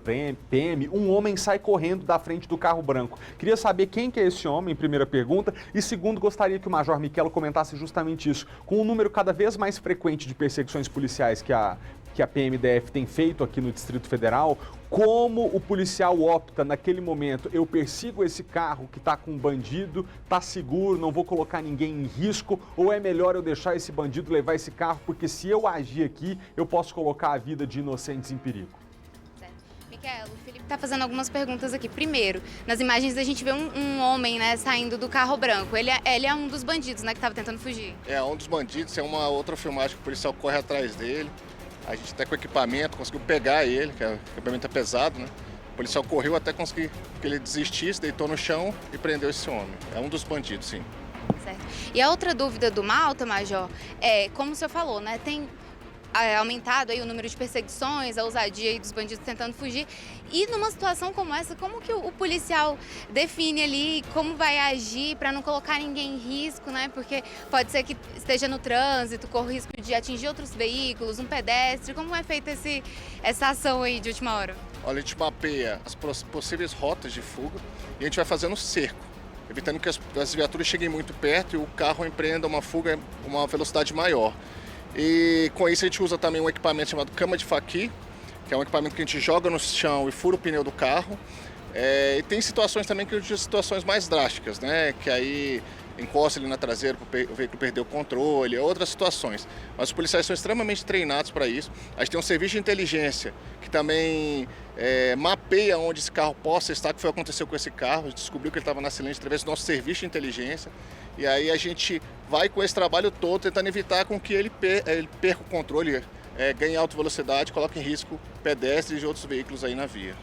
PM, um homem sai correndo da frente do carro branco. Queria saber quem que é esse homem, primeira pergunta. E segundo, gostaria que o Major Miquelo comentasse justamente isso. Com um número cada vez mais frequente de perseguições policiais que a PMDF tem feito aqui no Distrito Federal, como o policial opta naquele momento, eu persigo esse carro que está com um bandido, está seguro, não vou colocar ninguém em risco, ou é melhor eu deixar esse bandido levar esse carro, porque se eu agir aqui, eu posso colocar a vida de inocentes em perigo? Miquelo, o Felipe está fazendo algumas perguntas aqui. Primeiro, nas imagens a gente vê um homem, né, saindo do carro branco. Ele é um dos bandidos, né, que estava tentando fugir. É um dos bandidos, é uma outra filmagem que o policial corre atrás dele. A gente até com equipamento conseguiu pegar ele, que o equipamento é pesado, né? O policial correu até conseguir que ele desistisse, deitou no chão e prendeu esse homem. É um dos bandidos, sim. Certo. E a outra dúvida do Malta, Major, é, como o senhor falou, né? Tem aumentado aí o número de perseguições, a ousadia aí dos bandidos tentando fugir. E numa situação como essa, como que o policial define ali como vai agir para não colocar ninguém em risco, né? Porque pode ser que esteja no trânsito, corre o risco de atingir outros veículos, um pedestre. Como é feita essa ação aí de última hora? Olha, a gente mapeia as possíveis rotas de fuga e a gente vai fazendo cerco, evitando que as viaturas cheguem muito perto e o carro empreenda uma fuga a uma velocidade maior. E com isso a gente usa também um equipamento chamado cama de faqui, que é um equipamento que a gente joga no chão e fura o pneu do carro. E tem situações também que eu digo situações mais drásticas, né? Que aí encosta ali na traseira para o veículo perder o controle, outras situações. Mas os policiais são extremamente treinados para isso. A gente tem um serviço de inteligência que também mapeia onde esse carro possa estar, que foi o que aconteceu com esse carro. A gente descobriu que ele estava na silêncio através do nosso serviço de inteligência. E aí a gente vai com esse trabalho todo tentando evitar com que ele perca o controle, ganhe alta velocidade, coloque em risco pedestres e outros veículos aí na via.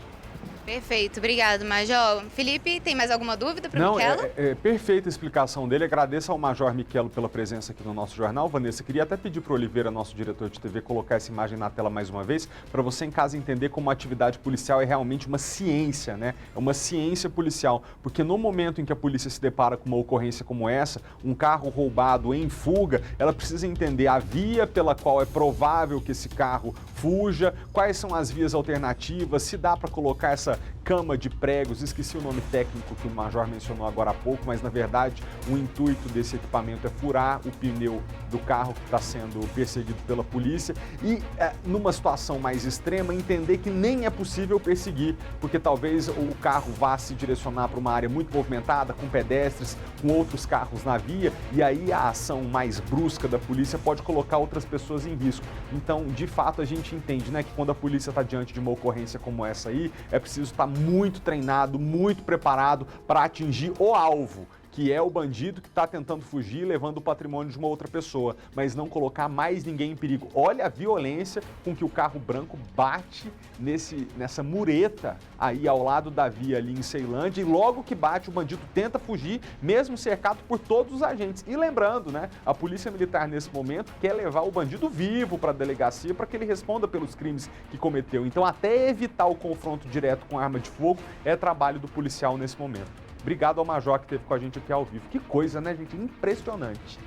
Perfeito, obrigado, Major. Felipe, tem mais alguma dúvida para o Michelo? É perfeita a explicação dele. Agradeço ao Major Michelo pela presença aqui no nosso jornal. Vanessa, queria até pedir para o Oliveira, nosso diretor de TV, colocar essa imagem na tela mais uma vez, para você em casa entender como a atividade policial é realmente uma ciência, né? É uma ciência policial, porque no momento em que a polícia se depara com uma ocorrência como essa, um carro roubado em fuga, ela precisa entender a via pela qual é provável que esse carro fuja, quais são as vias alternativas, se dá para colocar essa cama de pregos, esqueci o nome técnico que o Major mencionou agora há pouco, mas na verdade o intuito desse equipamento é furar o pneu do carro que está sendo perseguido pela polícia e numa situação mais extrema entender que nem é possível perseguir, porque talvez o carro vá se direcionar para uma área muito movimentada, com pedestres, com outros carros na via, e aí a ação mais brusca da polícia pode colocar outras pessoas em risco. Então, de fato, a gente entende, né, que quando a polícia está diante de uma ocorrência como essa aí, é preciso estar muito treinado, muito preparado para atingir o alvo, que é o bandido que está tentando fugir, levando o patrimônio de uma outra pessoa, mas não colocar mais ninguém em perigo. Olha a violência com que o carro branco bate nessa mureta aí ao lado da via ali em Ceilândia, e logo que bate o bandido tenta fugir, mesmo cercado por todos os agentes. E lembrando, né, a polícia militar nesse momento quer levar o bandido vivo para a delegacia para que ele responda pelos crimes que cometeu. Então até evitar o confronto direto com arma de fogo é trabalho do policial nesse momento. Obrigado ao Major que esteve com a gente aqui ao vivo. Que coisa, né, gente? Impressionante.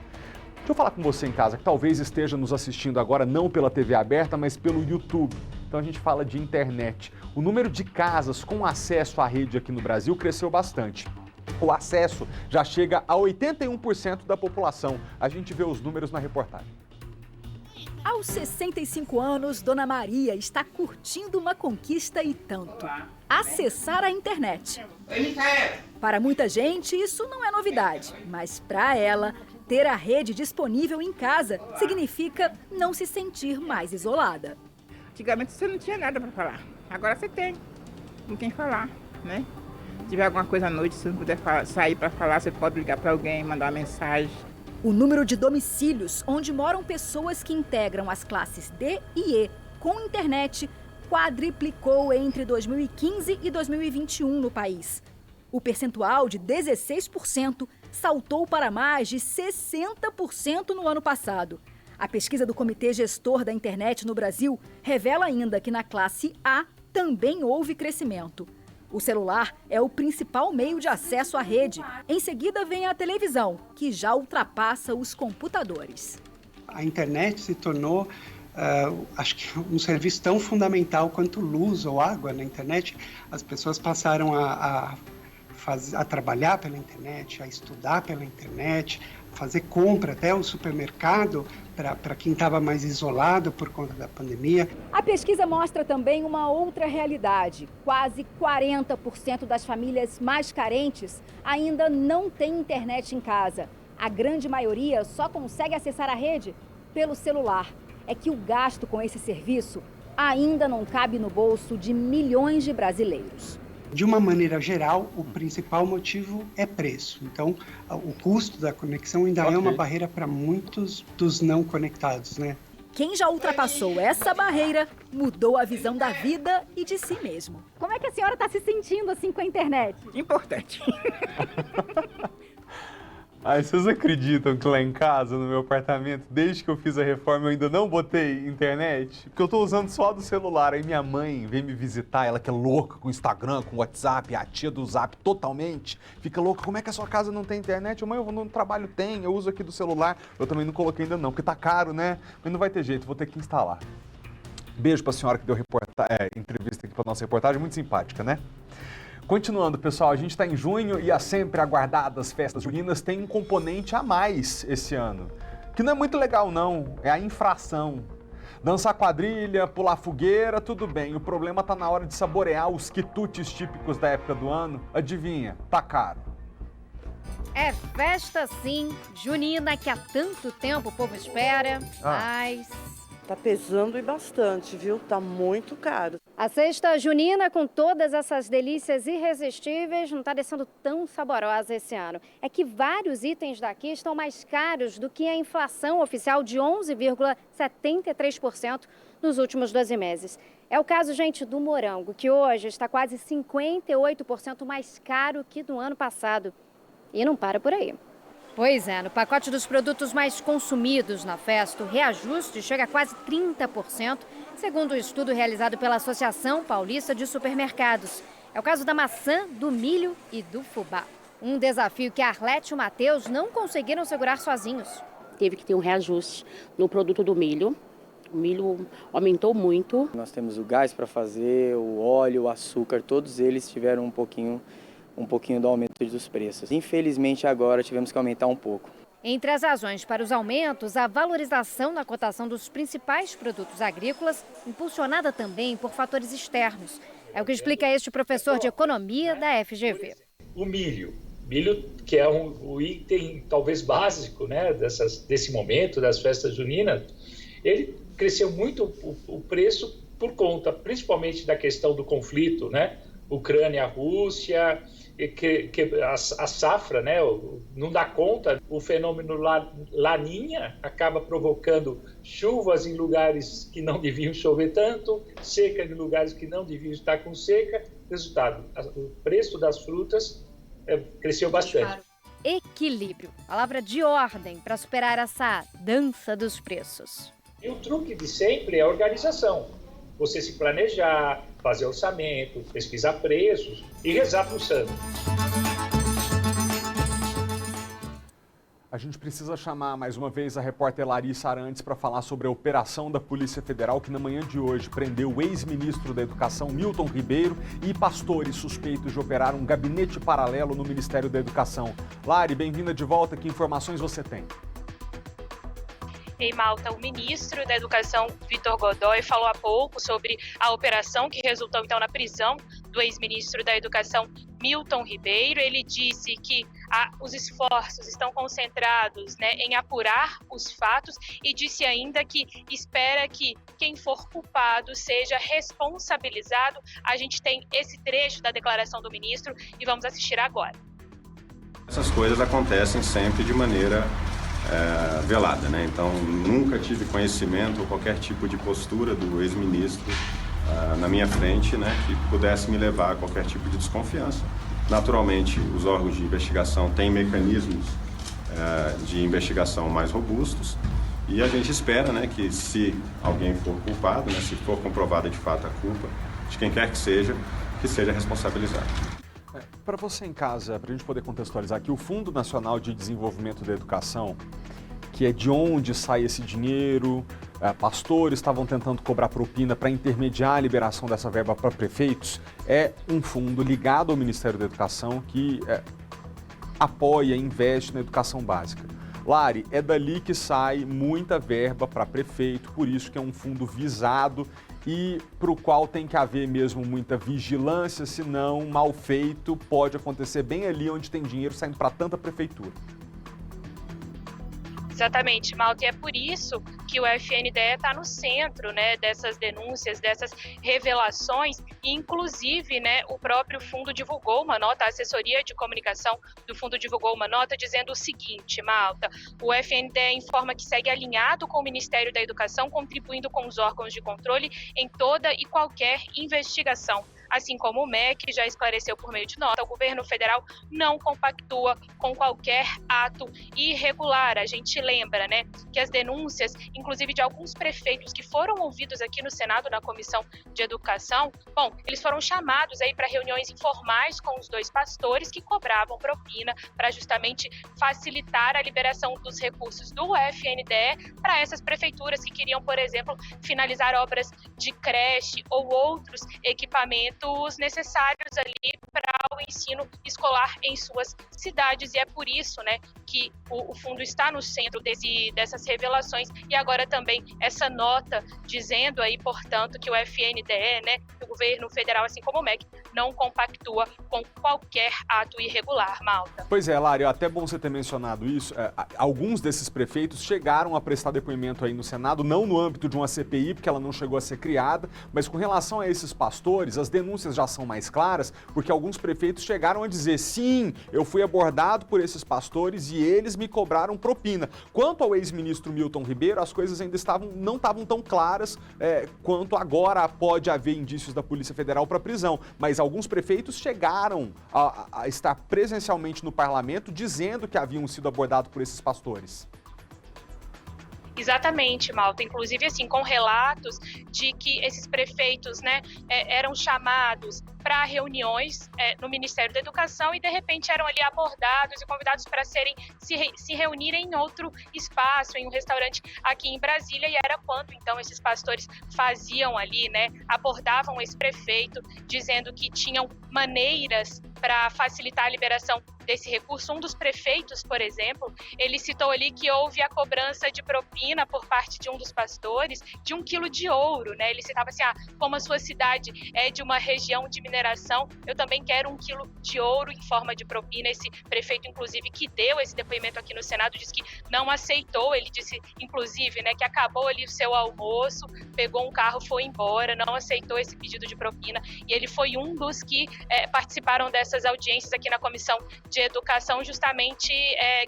Deixa eu falar com você em casa, que talvez esteja nos assistindo agora não pela TV aberta, mas pelo YouTube. Então a gente fala de internet. O número de casas com acesso à rede aqui no Brasil cresceu bastante. O acesso já chega a 81% da população. A gente vê os números na reportagem. Aos 65 anos, Dona Maria está curtindo uma conquista e tanto: acessar a internet. Para muita gente, isso não é novidade, mas para ela, ter a rede disponível em casa significa não se sentir mais isolada. Antigamente você não tinha nada para falar, agora você tem com quem falar, né? Se tiver alguma coisa à noite, se não puder sair para falar, você pode ligar para alguém, mandar uma mensagem. O número de domicílios onde moram pessoas que integram as classes D e E com internet quadriplicou entre 2015 e 2021 no país. O percentual de 16% saltou para mais de 60% no ano passado. A pesquisa do Comitê Gestor da Internet no Brasil revela ainda que na classe A também houve crescimento. O celular é o principal meio de acesso à rede. Em seguida vem a televisão, que já ultrapassa os computadores. A internet se tornou, acho que um serviço tão fundamental quanto luz ou água na internet. As pessoas passaram a trabalhar pela internet, a estudar pela internet, fazer compra até o supermercado para quem estava mais isolado por conta da pandemia. A pesquisa mostra também uma outra realidade. Quase 40% das famílias mais carentes ainda não tem internet em casa. A grande maioria só consegue acessar a rede pelo celular. É que o gasto com esse serviço ainda não cabe no bolso de milhões de brasileiros. De uma maneira geral, o principal motivo é preço. Então, o custo da conexão ainda é uma barreira para muitos dos não conectados, né? Quem já ultrapassou essa barreira mudou a visão da vida e de si mesmo. Como é que a senhora está se sentindo assim com a internet? Importante. Ai, vocês acreditam que lá em casa, no meu apartamento, desde que eu fiz a reforma, eu ainda não botei internet? Porque eu tô usando só a do celular. Aí minha mãe vem me visitar, ela que é louca com Instagram, com WhatsApp, a tia do Zap totalmente, fica louca. Como é que a sua casa não tem internet? Mãe, eu vou no trabalho, tem, eu uso aqui do celular. Eu também não coloquei ainda não, porque tá caro, né? Mas não vai ter jeito, vou ter que instalar. Beijo pra senhora que deu entrevista aqui pra nossa reportagem, muito simpática, né? Continuando, pessoal, a gente está em junho e as sempre aguardadas festas juninas têm um componente a mais esse ano. que não é muito legal não, é a infração. Dançar quadrilha, pular fogueira, tudo bem. O problema tá na hora de saborear os quitutes típicos da época do ano. Adivinha, tá caro. É festa sim, junina, que há tanto tempo o povo espera, mas... Tá pesando e bastante, viu? Tá muito caro. A cesta junina, com todas essas delícias irresistíveis, não está descendo tão saborosa esse ano. É que vários itens daqui estão mais caros do que a inflação oficial de 11,73% nos últimos 12 meses. É o caso, gente, do morango, que hoje está quase 58% mais caro que no ano passado. E não para por aí. Pois é, no pacote dos produtos mais consumidos na festa, o reajuste chega a quase 30%, segundo o estudo realizado pela Associação Paulista de Supermercados. É o caso da maçã, do milho e do fubá. Um desafio que a Arlete e o Matheus não conseguiram segurar sozinhos. Teve que ter um reajuste no produto do milho. O milho aumentou muito. Nós temos o gás para fazer, o óleo, o açúcar, todos eles tiveram um pouquinho do aumento dos preços. Infelizmente, agora tivemos que aumentar um pouco. Entre as razões para os aumentos, a valorização na cotação dos principais produtos agrícolas, impulsionada também por fatores externos. É o que explica este professor de economia da FGV. O milho que é o item talvez básico, né, desse momento, das festas juninas, ele cresceu muito o preço por conta, principalmente da questão do conflito, né? Ucrânia-Rússia, a safra, né, não dá conta. O fenômeno Laninha acaba provocando chuvas em lugares que não deviam chover tanto, seca em lugares que não deviam estar com seca. Resultado, o preço das frutas cresceu bastante. Equilíbrio, palavra de ordem para superar essa dança dos preços. E o truque de sempre é a organização. Você se planejar, fazer orçamento, pesquisar preços e rezar para o santo. A gente precisa chamar mais uma vez a repórter Larissa Arantes para falar sobre a operação da Polícia Federal que na manhã de hoje prendeu o ex-ministro da Educação, Milton Ribeiro, e pastores suspeitos de operar um gabinete paralelo no Ministério da Educação. Lari, bem-vinda de volta. Que informações você tem? Em Malta, o ministro da Educação, Vitor Godoy, falou há pouco sobre a operação que resultou então na prisão do ex-ministro da Educação, Milton Ribeiro. Ele disse que os esforços estão concentrados, né, em apurar os fatos e disse ainda que espera que quem for culpado seja responsabilizado. A gente tem esse trecho da declaração do ministro e vamos assistir agora. Essas coisas acontecem sempre de maneira velada, né? Então, nunca tive conhecimento ou qualquer tipo de postura do ex-ministro na minha frente, né, que pudesse me levar a qualquer tipo de desconfiança. Naturalmente, os órgãos de investigação têm mecanismos de investigação mais robustos e a gente espera, né, que se alguém for culpado, né, se for comprovada de fato a culpa de quem quer que seja responsabilizado. Para você em casa, para a gente poder contextualizar aqui, o Fundo Nacional de Desenvolvimento da Educação, que é de onde sai esse dinheiro, pastores estavam tentando cobrar propina para intermediar a liberação dessa verba para prefeitos, é um fundo ligado ao Ministério da Educação que apoia, investe na educação básica. Lari, é dali que sai muita verba para prefeito, por isso que é um fundo visado e para o qual tem que haver mesmo muita vigilância, senão mal feito pode acontecer bem ali onde tem dinheiro saindo para tanta prefeitura. Exatamente, Malta, e é por isso que o FNDE está no centro, né, dessas denúncias, dessas revelações, e inclusive, né, o próprio fundo divulgou uma nota, a assessoria de comunicação do fundo divulgou uma nota dizendo o seguinte, Malta, o FNDE informa que segue alinhado com o Ministério da Educação, contribuindo com os órgãos de controle em toda e qualquer investigação. Assim como o MEC já esclareceu por meio de nota, o governo federal não compactua com qualquer ato irregular. A gente lembra, né, que as denúncias, inclusive de alguns prefeitos que foram ouvidos aqui no Senado, na Comissão de Educação, bom, eles foram chamados aí para reuniões informais com os dois pastores que cobravam propina para justamente facilitar a liberação dos recursos do FNDE para essas prefeituras que queriam, por exemplo, finalizar obras de creche ou outros equipamentos equipamentos necessários ali para o ensino escolar em suas cidades, e é por isso, né, que o fundo está no centro dessas revelações, e agora também essa nota dizendo aí, portanto, que o FNDE, né, o governo federal, assim como o MEC, não compactua com qualquer ato irregular, Malta. Pois é, Lari, até bom você ter mencionado isso. Alguns desses prefeitos chegaram a prestar depoimento aí no Senado, não no âmbito de uma CPI, porque ela não chegou a ser criada, mas com relação a esses pastores, as denúncias já são mais claras, porque alguns prefeitos chegaram a dizer, sim, eu fui abordado por esses pastores e eles me cobraram propina. Quanto ao ex-ministro Milton Ribeiro, as coisas ainda não estavam tão claras quanto agora pode haver indícios da Polícia Federal para prisão, mas alguns prefeitos chegaram a estar presencialmente no parlamento dizendo que haviam sido abordados por esses pastores. Exatamente, Malta. Inclusive, assim, com relatos de que esses prefeitos, né, eram chamados para reuniões no Ministério da Educação e, de repente, eram ali abordados e convidados para se reunirem em outro espaço, em um restaurante aqui em Brasília, e era quando, então, esses pastores faziam ali, né, abordavam esse prefeito, dizendo que tinham maneiras para facilitar a liberação desse recurso. Um dos prefeitos, por exemplo, ele citou ali que houve a cobrança de propina por parte de um dos pastores de 1 quilo de ouro, né? Ele citava assim, como a sua cidade é de uma região de mineração, eu também quero 1 quilo de ouro em forma de propina. Esse prefeito, inclusive, que deu esse depoimento aqui no Senado, disse que não aceitou. Ele disse, inclusive, né, que acabou ali o seu almoço, pegou um carro, foi embora, não aceitou esse pedido de propina, e ele foi um dos que participaram dessas audiências aqui na Comissão de Educação, justamente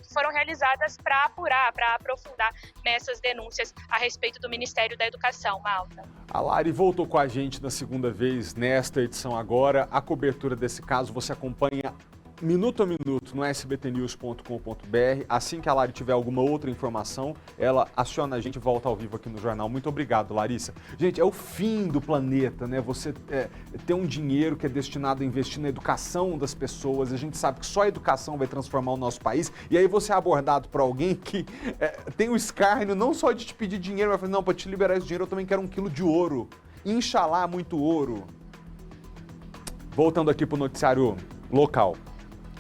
que foram realizadas para apurar, para aprofundar nessas denúncias a respeito do Ministério da Educação, Malta. A Lari voltou com a gente na segunda vez, nesta edição agora. A cobertura desse caso você acompanha minuto a minuto no sbtnews.com.br. Assim que a Lari tiver alguma outra informação, ela aciona a gente e volta ao vivo aqui no jornal. Muito obrigado, Larissa. Gente, é o fim do planeta, né? Você ter um dinheiro que é destinado a investir na educação das pessoas. A gente sabe que só a educação vai transformar o nosso país. E aí você é abordado por alguém que tem o escárnio não só de te pedir dinheiro, mas não, para te liberar esse dinheiro eu também quero 1 quilo de ouro. Inxalá, muito ouro. Voltando aqui para o noticiário local.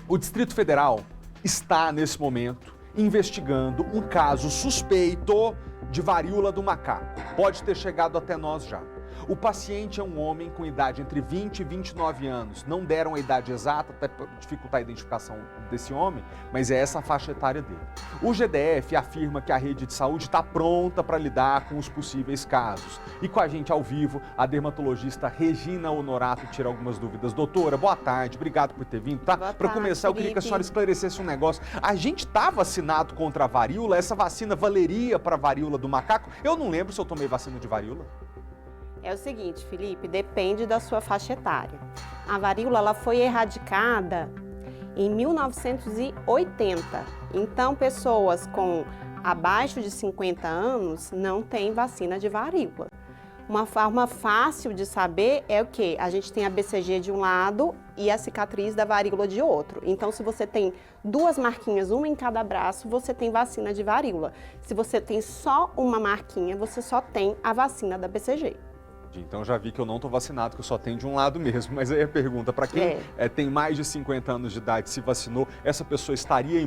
O Distrito Federal está, nesse momento, investigando um caso suspeito de varíola do macaco. Pode ter chegado até nós já. O paciente é um homem com idade entre 20 e 29 anos. Não deram a idade exata, até para dificultar a identificação desse homem, mas é essa a faixa etária dele. O GDF afirma que a rede de saúde está pronta para lidar com os possíveis casos. E com a gente ao vivo, a dermatologista Regina Honorato tira algumas dúvidas. Doutora, boa tarde, obrigado por ter vindo, tá? Para começar, eu queria que a senhora esclarecesse um negócio. A gente está vacinado contra a varíola? Essa vacina valeria para a varíola do macaco? Eu não lembro se eu tomei vacina de varíola. É o seguinte, Felipe, depende da sua faixa etária. A varíola ela foi erradicada em 1980. Então, pessoas com abaixo de 50 anos não têm vacina de varíola. Uma forma fácil de saber é o quê? A gente tem a BCG de um lado e a cicatriz da varíola de outro. Então, se você tem 2 marquinhas, uma em cada braço, você tem vacina de varíola. Se você tem só uma marquinha, você só tem a vacina da BCG. Então já vi que eu não estou vacinado, que eu só tenho de um lado mesmo. Mas aí a pergunta, para quem tem mais de 50 anos de idade, se vacinou, essa pessoa estaria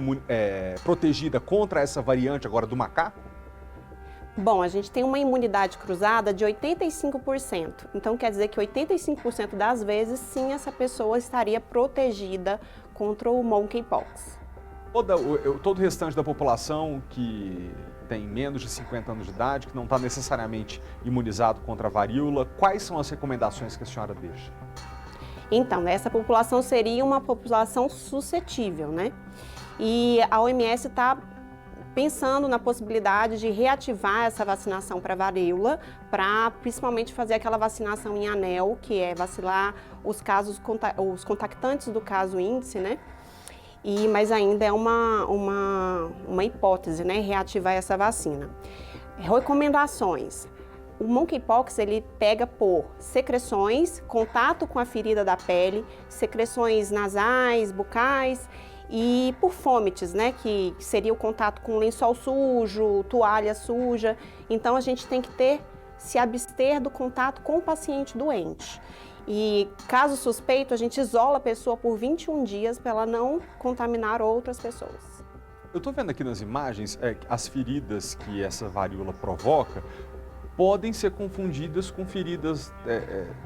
protegida contra essa variante agora do macaco? Bom, a gente tem uma imunidade cruzada de 85%. Então quer dizer que 85% das vezes, sim, essa pessoa estaria protegida contra o monkeypox. Todo o restante da população que tem menos de 50 anos de idade, que não está necessariamente imunizado contra a varíola, quais são as recomendações que a senhora deixa? Então, essa população seria uma população suscetível, né? E a OMS está pensando na possibilidade de reativar essa vacinação para varíola, para principalmente fazer aquela vacinação em anel, que é vacilar os contactantes do caso índice, né? Mas ainda é uma hipótese, né, reativar essa vacina. Recomendações. O monkeypox, ele pega por secreções, contato com a ferida da pele, secreções nasais, bucais e por fomites, né, que seria o contato com lençol sujo, toalha suja. Então, a gente tem que se abster do contato com o paciente doente. E caso suspeito, a gente isola a pessoa por 21 dias para ela não contaminar outras pessoas. Eu estou vendo aqui nas imagens as feridas que essa varíola provoca podem ser confundidas com feridas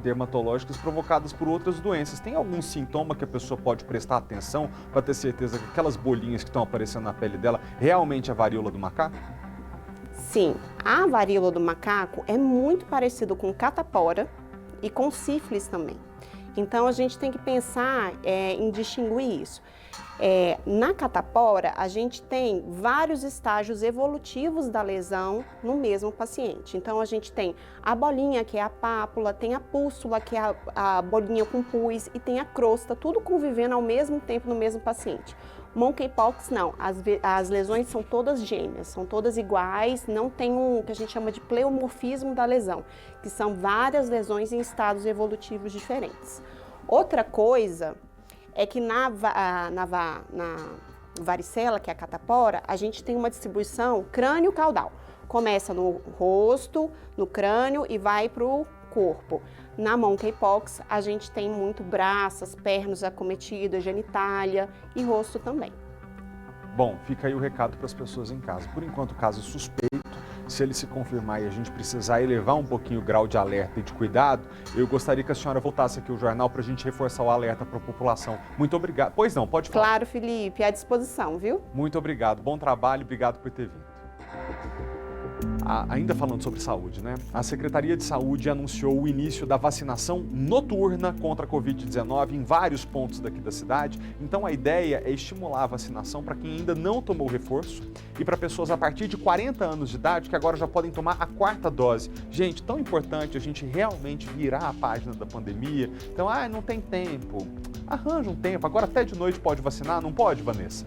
dermatológicas provocadas por outras doenças. Tem algum sintoma que a pessoa pode prestar atenção para ter certeza que aquelas bolinhas que estão aparecendo na pele dela realmente é a varíola do macaco? Sim, a varíola do macaco é muito parecido com catapora e com sífilis também. Então a gente tem que pensar em distinguir isso. Na catapora, a gente tem vários estágios evolutivos da lesão no mesmo paciente. Então a gente tem a bolinha, que é a pápula, tem a pústula, que é a bolinha com pus, e tem a crosta, tudo convivendo ao mesmo tempo no mesmo paciente. Monkeypox não, as lesões são todas gêmeas, são todas iguais, não tem um que a gente chama de pleomorfismo da lesão, que são várias lesões em estados evolutivos diferentes. Outra coisa é que na varicela, que é a catapora, a gente tem uma distribuição crânio-caudal. Começa no rosto, no crânio e vai para o corpo. Na monkeypox, a gente tem muito braços, pernas acometidas, genitália e rosto também. Bom, fica aí o recado para as pessoas em casa. Por enquanto, o caso suspeito, se ele se confirmar e a gente precisar elevar um pouquinho o grau de alerta e de cuidado, eu gostaria que a senhora voltasse aqui ao jornal para a gente reforçar o alerta para a população. Muito obrigado. Pois não, pode falar. Claro, Felipe, à disposição, viu? Muito obrigado. Bom trabalho, obrigado por ter vindo. Ainda falando sobre saúde, né? A Secretaria de Saúde anunciou o início da vacinação noturna contra a Covid-19 em vários pontos daqui da cidade. Então a ideia é estimular a vacinação para quem ainda não tomou o reforço e para pessoas a partir de 40 anos de idade que agora já podem tomar a 4ª dose. Gente, tão importante a gente realmente virar a página da pandemia. Então, não tem tempo. Arranja um tempo. Agora até de noite pode vacinar, não pode, Vanessa?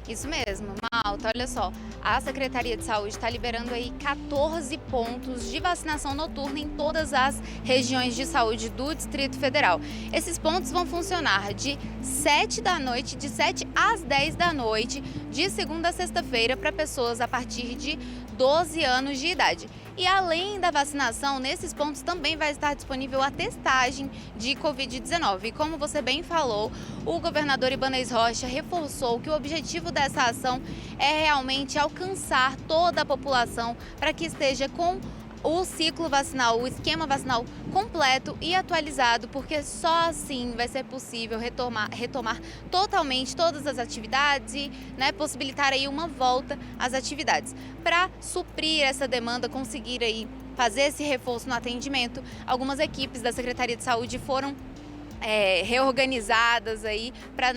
Isso mesmo, Malta, olha só, a Secretaria de Saúde está liberando aí 14 pontos de vacinação noturna em todas as regiões de saúde do Distrito Federal. Esses pontos vão funcionar de 7 da noite, de 7 às 10 da noite, de segunda a sexta-feira, para pessoas a partir de 12 anos de idade. E além da vacinação, nesses pontos também vai estar disponível a testagem de Covid-19. E como você bem falou, o governador Ibanez Rocha reforçou que o objetivo dessa ação é realmente alcançar toda a população para que esteja com o ciclo vacinal, o esquema vacinal completo e atualizado, porque só assim vai ser possível retomar totalmente todas as atividades e possibilitar aí uma volta às atividades. Para suprir essa demanda, conseguir aí fazer esse reforço no atendimento, algumas equipes da Secretaria de Saúde foram reorganizadas aí para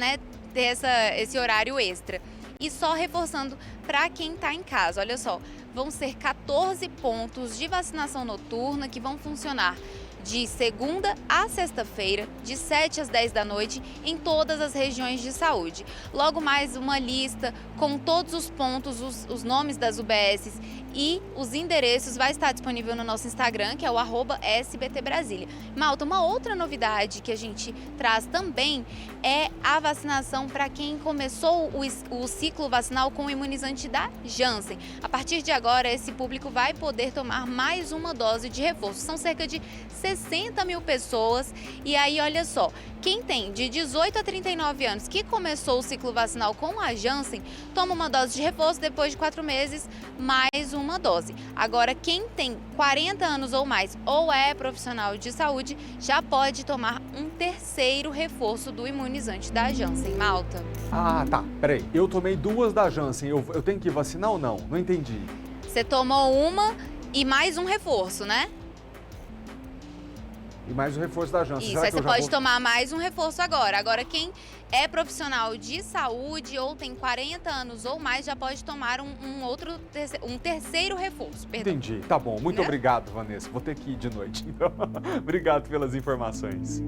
ter esse horário extra. E só reforçando para quem está em casa, olha só, vão ser 14 pontos de vacinação noturna que vão funcionar de segunda a sexta-feira, de 7 às 10 da noite, em todas as regiões de saúde. Logo mais uma lista com todos os pontos, os nomes das UBSs e os endereços vai estar disponível no nosso Instagram, que é o @SBTBrasília. Malta, uma outra novidade que a gente traz também é a vacinação para quem começou o ciclo vacinal com o imunizante da Janssen. A partir de agora, esse público vai poder tomar mais uma dose de reforço. São cerca de 60 mil pessoas. E aí, olha só, quem tem de 18 a 39 anos que começou o ciclo vacinal com a Janssen, toma uma dose de reforço, depois de 4 meses, mais uma dose. Agora, quem tem 40 anos ou mais ou é profissional de saúde, já pode tomar um terceiro reforço do imunizante da Janssen. Malta. Tá. Peraí. Eu tomei 2 da Janssen. Eu tenho que vacinar ou não? Não entendi. Você tomou uma e mais um reforço, né? E mais o reforço da Janssen. Isso, aí você pode tomar mais um reforço agora. Agora, quem é profissional de saúde ou tem 40 anos ou mais, já pode tomar um terceiro reforço. Perdão. Entendi. Tá bom. Muito obrigado, Vanessa. Vou ter que ir de noite. Então, obrigado pelas informações.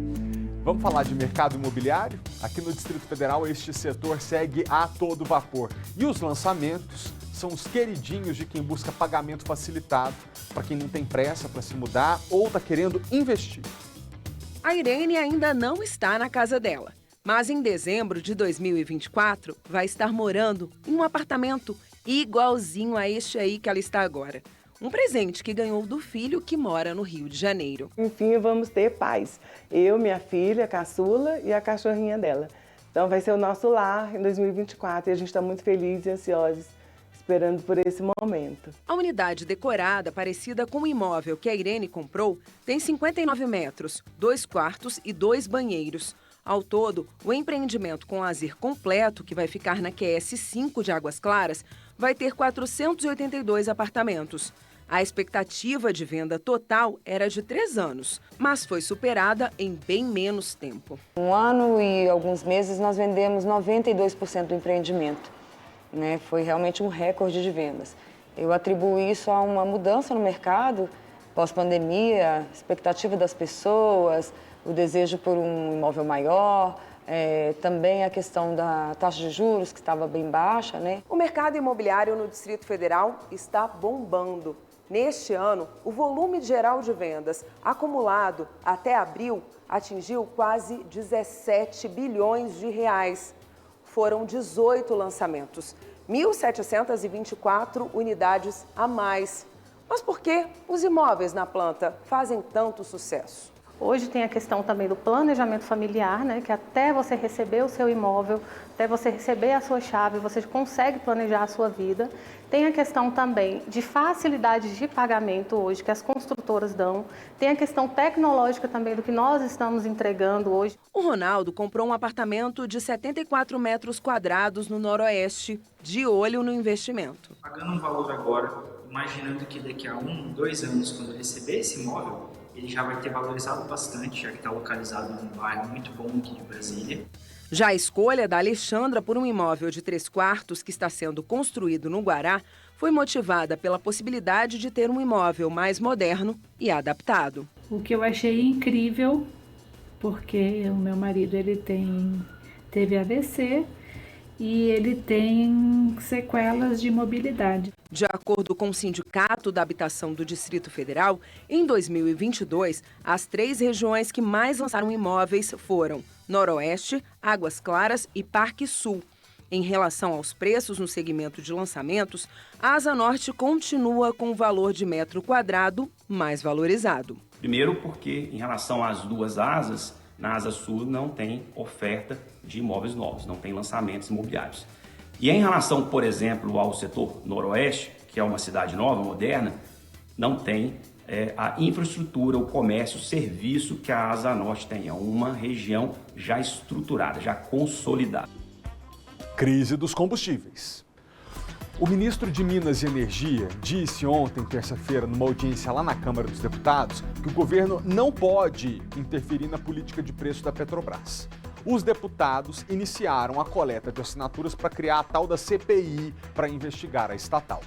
Vamos falar de mercado imobiliário? Aqui no Distrito Federal, este setor segue a todo vapor. E os lançamentos são os queridinhos de quem busca pagamento facilitado, para quem não tem pressa para se mudar ou está querendo investir. A Irene ainda não está na casa dela, mas em dezembro de 2024 vai estar morando em um apartamento igualzinho a este aí que ela está agora. Um presente que ganhou do filho que mora no Rio de Janeiro. Enfim, vamos ter paz. Eu, minha filha, a caçula e a cachorrinha dela. Então vai ser o nosso lar em 2024 e a gente está muito feliz e ansiosos esperando por esse momento. A unidade decorada, parecida com o imóvel que a Irene comprou, tem 59 metros, 2 quartos e 2 banheiros. Ao todo, o empreendimento com lazer completo, que vai ficar na QS 5 de Águas Claras, vai ter 482 apartamentos. A expectativa de venda total era de 3 anos, mas foi superada em bem menos tempo. 1 ano e alguns meses nós vendemos 92% do empreendimento. Foi realmente um recorde de vendas. Eu atribuo isso a uma mudança no mercado, pós-pandemia, expectativa das pessoas, o desejo por um imóvel maior, também a questão da taxa de juros, que estava bem baixa. O mercado imobiliário no Distrito Federal está bombando. Neste ano, o volume geral de vendas acumulado até abril atingiu quase 17 bilhões de reais. Foram 18 lançamentos, 1.724 unidades a mais. Mas por que os imóveis na planta fazem tanto sucesso? Hoje tem a questão também do planejamento familiar, que até você receber o seu imóvel, até você receber a sua chave, você consegue planejar a sua vida. Tem a questão também de facilidades de pagamento hoje que as construtoras dão. Tem a questão tecnológica também do que nós estamos entregando hoje. O Ronaldo comprou um apartamento de 74 metros quadrados no Noroeste, de olho no investimento. Pagando um valor agora, imaginando que daqui a 1, 2 anos, quando eu receber esse imóvel, ele já vai ter valorizado bastante, já que está localizado num bairro muito bom aqui de Brasília. Já a escolha da Alexandra por um imóvel de 3 quartos que está sendo construído no Guará foi motivada pela possibilidade de ter um imóvel mais moderno e adaptado. O que eu achei incrível, porque o meu marido teve AVC e ele tem sequelas de mobilidade. De acordo com o Sindicato da Habitação do Distrito Federal, em 2022, as 3 regiões que mais lançaram imóveis foram Noroeste, Águas Claras e Parque Sul. Em relação aos preços no segmento de lançamentos, a Asa Norte continua com o valor de metro quadrado mais valorizado. Primeiro porque, em relação às 2 asas, na Asa Sul não tem oferta de imóveis novos, não tem lançamentos imobiliários. E em relação, por exemplo, ao setor Noroeste, que é uma cidade nova, moderna, não tem a infraestrutura, o comércio, o serviço que a Asa Norte tem. É uma região já estruturada, já consolidada. Crise dos combustíveis. O ministro de Minas e Energia disse ontem, terça-feira, numa audiência lá na Câmara dos Deputados, que o governo não pode interferir na política de preço da Petrobras. Os deputados iniciaram a coleta de assinaturas para criar a tal da CPI para investigar a estatal.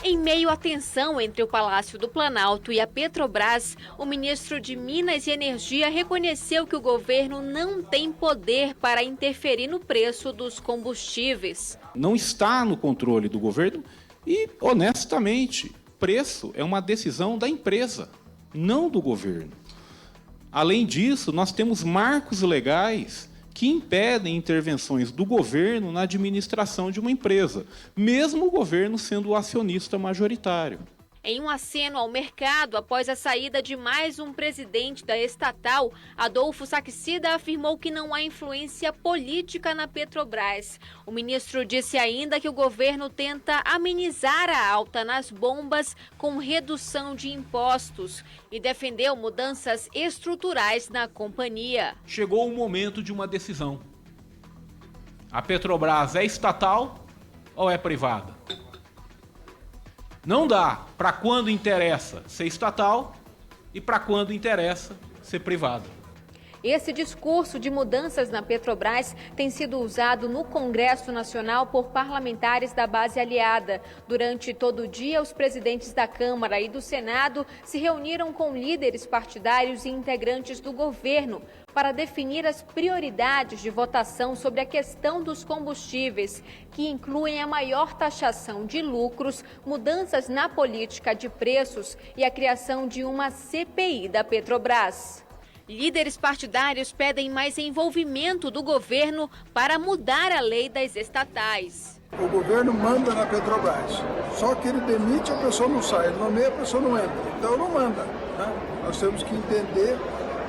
Em meio à tensão entre o Palácio do Planalto e a Petrobras, o ministro de Minas e Energia reconheceu que o governo não tem poder para interferir no preço dos combustíveis. Não está no controle do governo e, honestamente, preço é uma decisão da empresa, não do governo. Além disso, nós temos marcos legais que impedem intervenções do governo na administração de uma empresa, mesmo o governo sendo o acionista majoritário. Em um aceno ao mercado, após a saída de mais um presidente da estatal, Adolfo Saxida afirmou que não há influência política na Petrobras. O ministro disse ainda que o governo tenta amenizar a alta nas bombas com redução de impostos e defendeu mudanças estruturais na companhia. Chegou o momento de uma decisão. A Petrobras é estatal ou é privada? Não dá para quando interessa ser estatal e para quando interessa ser privada. Esse discurso de mudanças na Petrobras tem sido usado no Congresso Nacional por parlamentares da base aliada. Durante todo o dia, os presidentes da Câmara e do Senado se reuniram com líderes partidários e integrantes do governo para definir as prioridades de votação sobre a questão dos combustíveis, que incluem a maior taxação de lucros, mudanças na política de preços e a criação de uma CPI da Petrobras. Líderes partidários pedem mais envolvimento do governo para mudar a lei das estatais. O governo manda na Petrobras, só que ele demite, a pessoa não sai, ele nomeia, a pessoa não entra. Então não manda, né? Nós temos que entender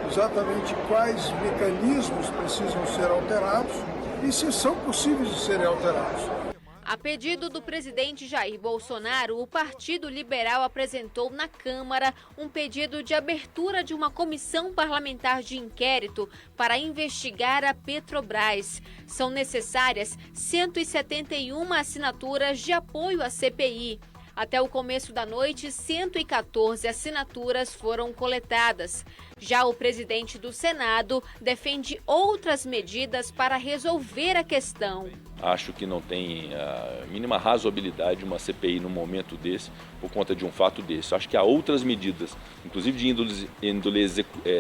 exatamente quais mecanismos precisam ser alterados e se são possíveis de serem alterados. A pedido do presidente Jair Bolsonaro, o Partido Liberal apresentou na Câmara um pedido de abertura de uma comissão parlamentar de inquérito para investigar a Petrobras. São necessárias 171 assinaturas de apoio à CPI. Até o começo da noite, 114 assinaturas foram coletadas. Já o presidente do Senado defende outras medidas para resolver a questão. Acho que não tem a mínima razoabilidade uma CPI num momento desse, por conta de um fato desse. Acho que há outras medidas, inclusive de índole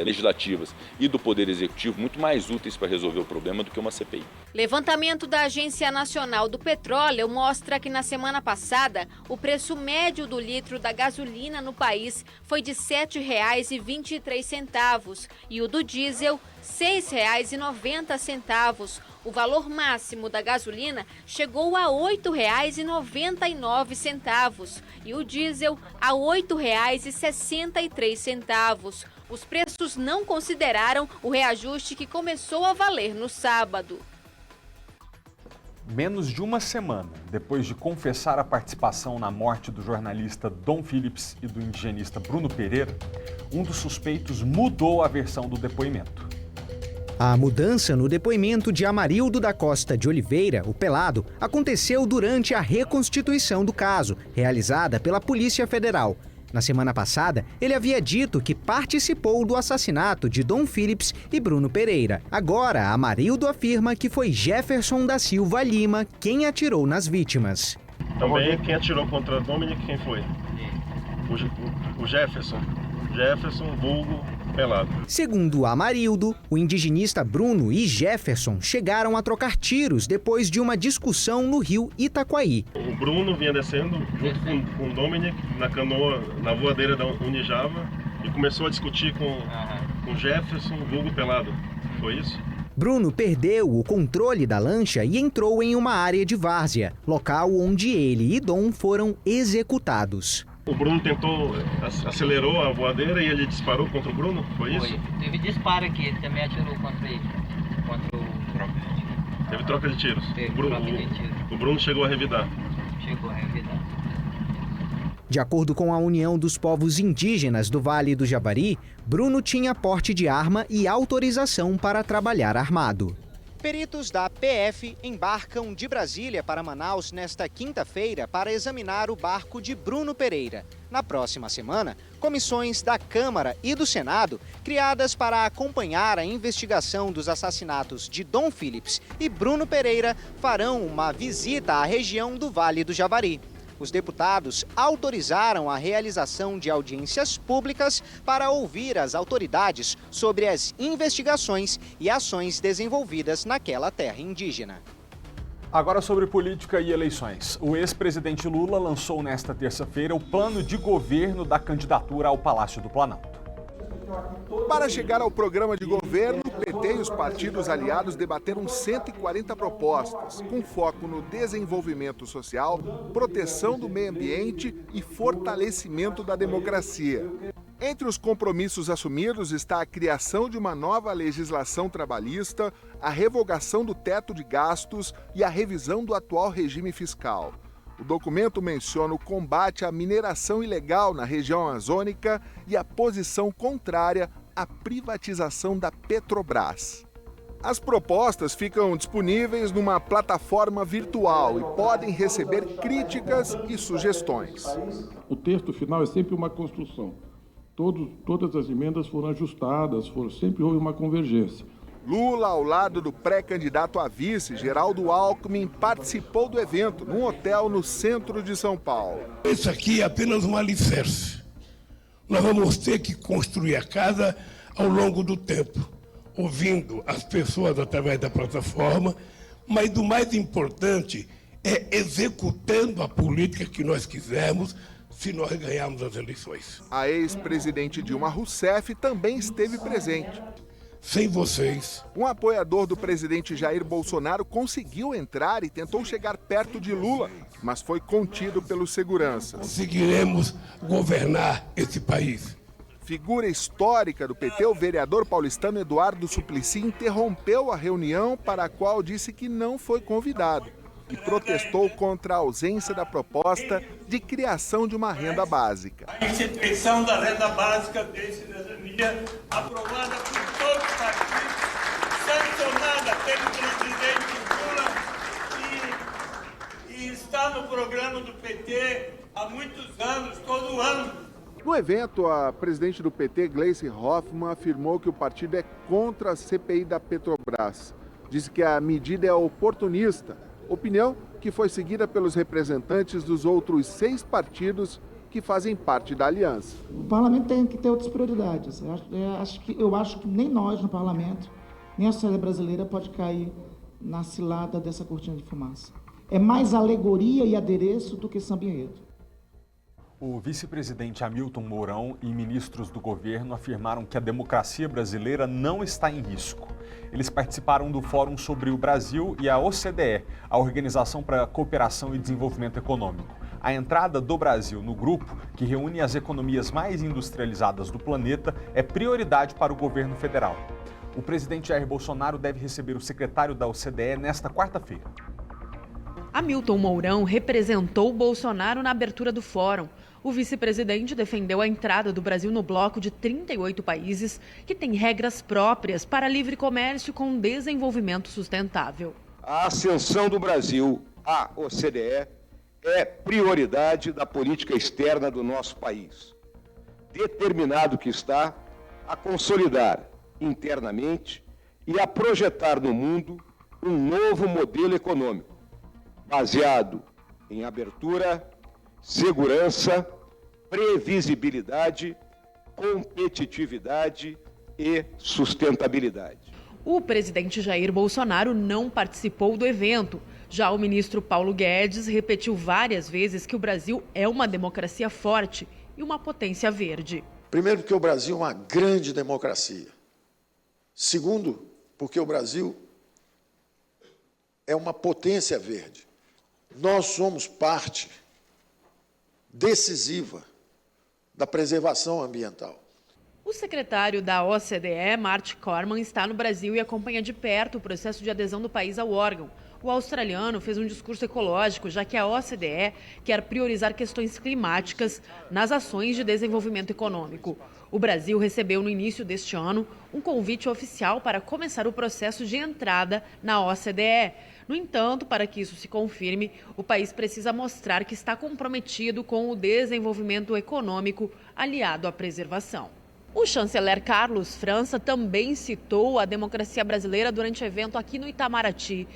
legislativas e do Poder Executivo, muito mais úteis para resolver o problema do que uma CPI. Levantamento da Agência Nacional do Petróleo mostra que na semana passada, o preço médio do litro da gasolina no país foi de R$ 7,23 e o do diesel R$ 6,90. O valor máximo da gasolina chegou a R$ 8,99 e o diesel a R$ 8,63. Os preços não consideraram o reajuste que começou a valer no sábado. Menos de uma semana depois de confessar a participação na morte do jornalista Dom Phillips e do indigenista Bruno Pereira, um dos suspeitos mudou a versão do depoimento. A mudança no depoimento de Amarildo da Costa de Oliveira, o Pelado, aconteceu durante a reconstituição do caso, realizada pela Polícia Federal. Na semana passada, ele havia dito que participou do assassinato de Dom Phillips e Bruno Pereira. Agora, Amarildo afirma que foi Jefferson da Silva Lima quem atirou nas vítimas. Também quem atirou contra Dominic, quem foi? O Jefferson. Jefferson, vulgo Pelado. Segundo Amarildo, o indigenista Bruno e Jefferson chegaram a trocar tiros depois de uma discussão no rio Itaquaí. O Bruno vinha descendo junto com o Dominic na canoa, na voadeira da Unijava, e começou a discutir com Jefferson, vulgo Pelado. Foi isso? Bruno perdeu o controle da lancha e entrou em uma área de várzea, local onde ele e Dom foram executados. O Bruno acelerou a voadeira e ele disparou contra o Bruno? Foi isso? Foi. Teve disparo aqui, ele também atirou contra ele. Contra o troca de tiros. Teve troca de tiros? Teve troca de tiros. O Bruno chegou a revidar? Chegou a revidar. De acordo com a União dos Povos Indígenas do Vale do Javari, Bruno tinha porte de arma e autorização para trabalhar armado. Peritos da PF embarcam de Brasília para Manaus nesta quinta-feira para examinar o barco de Bruno Pereira. Na próxima semana, comissões da Câmara e do Senado, criadas para acompanhar a investigação dos assassinatos de Dom Phillips e Bruno Pereira, farão uma visita à região do Vale do Javari. Os deputados autorizaram a realização de audiências públicas para ouvir as autoridades sobre as investigações e ações desenvolvidas naquela terra indígena. Agora sobre política e eleições. O ex-presidente Lula lançou nesta terça-feira o plano de governo da candidatura ao Palácio do Planalto. Para chegar ao programa de governo, o PT e os partidos aliados debateram 140 propostas, com foco no desenvolvimento social, proteção do meio ambiente e fortalecimento da democracia. Entre os compromissos assumidos está a criação de uma nova legislação trabalhista, a revogação do teto de gastos e a revisão do atual regime fiscal. O documento menciona o combate à mineração ilegal na região amazônica e a posição contrária à privatização da Petrobras. As propostas ficam disponíveis numa plataforma virtual e podem receber críticas e sugestões. O texto final é sempre uma construção. Todas as emendas foram ajustadas, sempre houve uma convergência. Lula, ao lado do pré-candidato a vice, Geraldo Alckmin, participou do evento num hotel no centro de São Paulo. Isso aqui é apenas um alicerce. Nós vamos ter que construir a casa ao longo do tempo, ouvindo as pessoas através da plataforma, mas o mais importante é executando a política que nós quisermos, se nós ganharmos as eleições. A ex-presidente Dilma Rousseff também esteve presente. sem vocês. Um apoiador do presidente Jair Bolsonaro conseguiu entrar e tentou chegar perto de Lula, mas foi contido pelos seguranças. Conseguiremos governar esse país. Figura histórica do PT, o vereador paulistano Eduardo Suplicy interrompeu a reunião para a qual disse que não foi convidado e protestou contra a ausência da proposta de criação de uma renda básica. A instituição da renda básica de cidadania, aprovada por todos os partidos, sancionada pelo presidente Lula e está no programa do PT há muitos anos, todo ano. No evento, a presidente do PT, Gleisi Hoffmann, afirmou que o partido é contra a CPI da Petrobras. Disse que a medida é oportunista, opinião que foi seguida pelos representantes dos outros 6 partidos que fazem parte da aliança. O parlamento tem que ter outras prioridades. Eu acho que nem nós no parlamento, nem a sociedade brasileira pode cair na cilada dessa cortina de fumaça. É mais alegoria e adereço do que samba enredo. O vice-presidente Hamilton Mourão e ministros do governo afirmaram que a democracia brasileira não está em risco. Eles participaram do Fórum sobre o Brasil e a OCDE, a Organização para a Cooperação e Desenvolvimento Econômico. A entrada do Brasil no grupo, que reúne as economias mais industrializadas do planeta, é prioridade para o governo federal. O presidente Jair Bolsonaro deve receber o secretário da OCDE nesta quarta-feira. Hamilton Mourão representou Bolsonaro na abertura do fórum. O vice-presidente defendeu a entrada do Brasil no bloco de 38 países que tem regras próprias para livre comércio com desenvolvimento sustentável. A ascensão do Brasil à OCDE é prioridade da política externa do nosso país. Determinado que está a consolidar internamente e a projetar no mundo um novo modelo econômico, baseado em abertura, segurança, previsibilidade, competitividade e sustentabilidade. O presidente Jair Bolsonaro não participou do evento. Já o ministro Paulo Guedes repetiu várias vezes que o Brasil é uma democracia forte e uma potência verde. Primeiro, porque o Brasil é uma grande democracia. Segundo, porque o Brasil é uma potência verde. Nós somos parte decisiva da preservação ambiental. O secretário da OCDE, Marty Corman, está no Brasil e acompanha de perto o processo de adesão do país ao órgão. O australiano fez um discurso ecológico, já que a OCDE quer priorizar questões climáticas nas ações de desenvolvimento econômico. O Brasil recebeu no início deste ano um convite oficial para começar o processo de entrada na OCDE. No entanto, para que isso se confirme, o país precisa mostrar que está comprometido com o desenvolvimento econômico aliado à preservação. O chanceler Carlos França também citou a democracia brasileira durante o evento aqui no Itamaraty.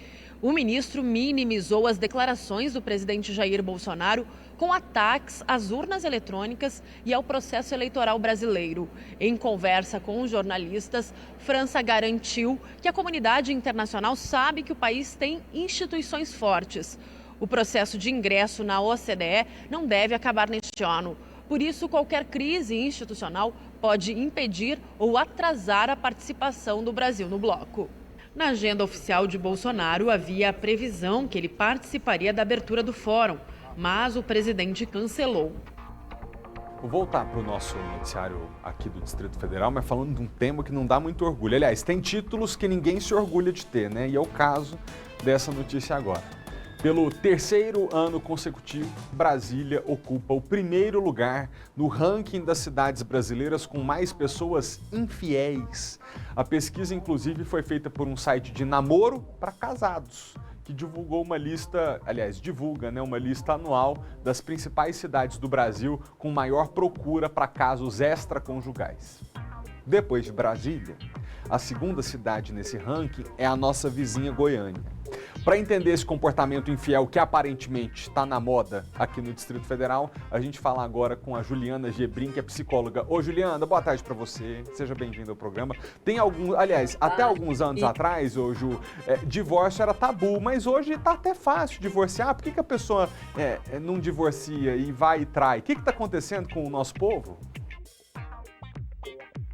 O ministro minimizou as declarações do presidente Jair Bolsonaro com ataques às urnas eletrônicas e ao processo eleitoral brasileiro. Em conversa com os jornalistas, França garantiu que a comunidade internacional sabe que o país tem instituições fortes. O processo de ingresso na OCDE não deve acabar neste ano. Por isso, qualquer crise institucional pode impedir ou atrasar a participação do Brasil no bloco. Na agenda oficial de Bolsonaro, havia a previsão que ele participaria da abertura do fórum, mas o presidente cancelou. Vou voltar para o nosso noticiário aqui do Distrito Federal, mas falando de um tema que não dá muito orgulho. Aliás, tem títulos que ninguém se orgulha de ter, né? E é o caso dessa notícia agora. Pelo terceiro ano consecutivo, Brasília ocupa o primeiro lugar no ranking das cidades brasileiras com mais pessoas infiéis. A pesquisa, inclusive, foi feita por um site de namoro para casados, que divulgou uma lista, divulga uma lista anual das principais cidades do Brasil com maior procura para casos extraconjugais. Depois de Brasília, a segunda cidade nesse ranking é a nossa vizinha Goiânia. Para entender esse comportamento infiel que aparentemente está na moda aqui no Distrito Federal, a gente fala agora com a Juliana Gebrim, que é psicóloga. Ô Juliana, boa tarde para você, seja bem-vinda ao programa. Tem até alguns anos atrás, ô Ju, divórcio era tabu, mas hoje está até fácil divorciar. Por que a pessoa não divorcia e vai e trai? O que está acontecendo com o nosso povo?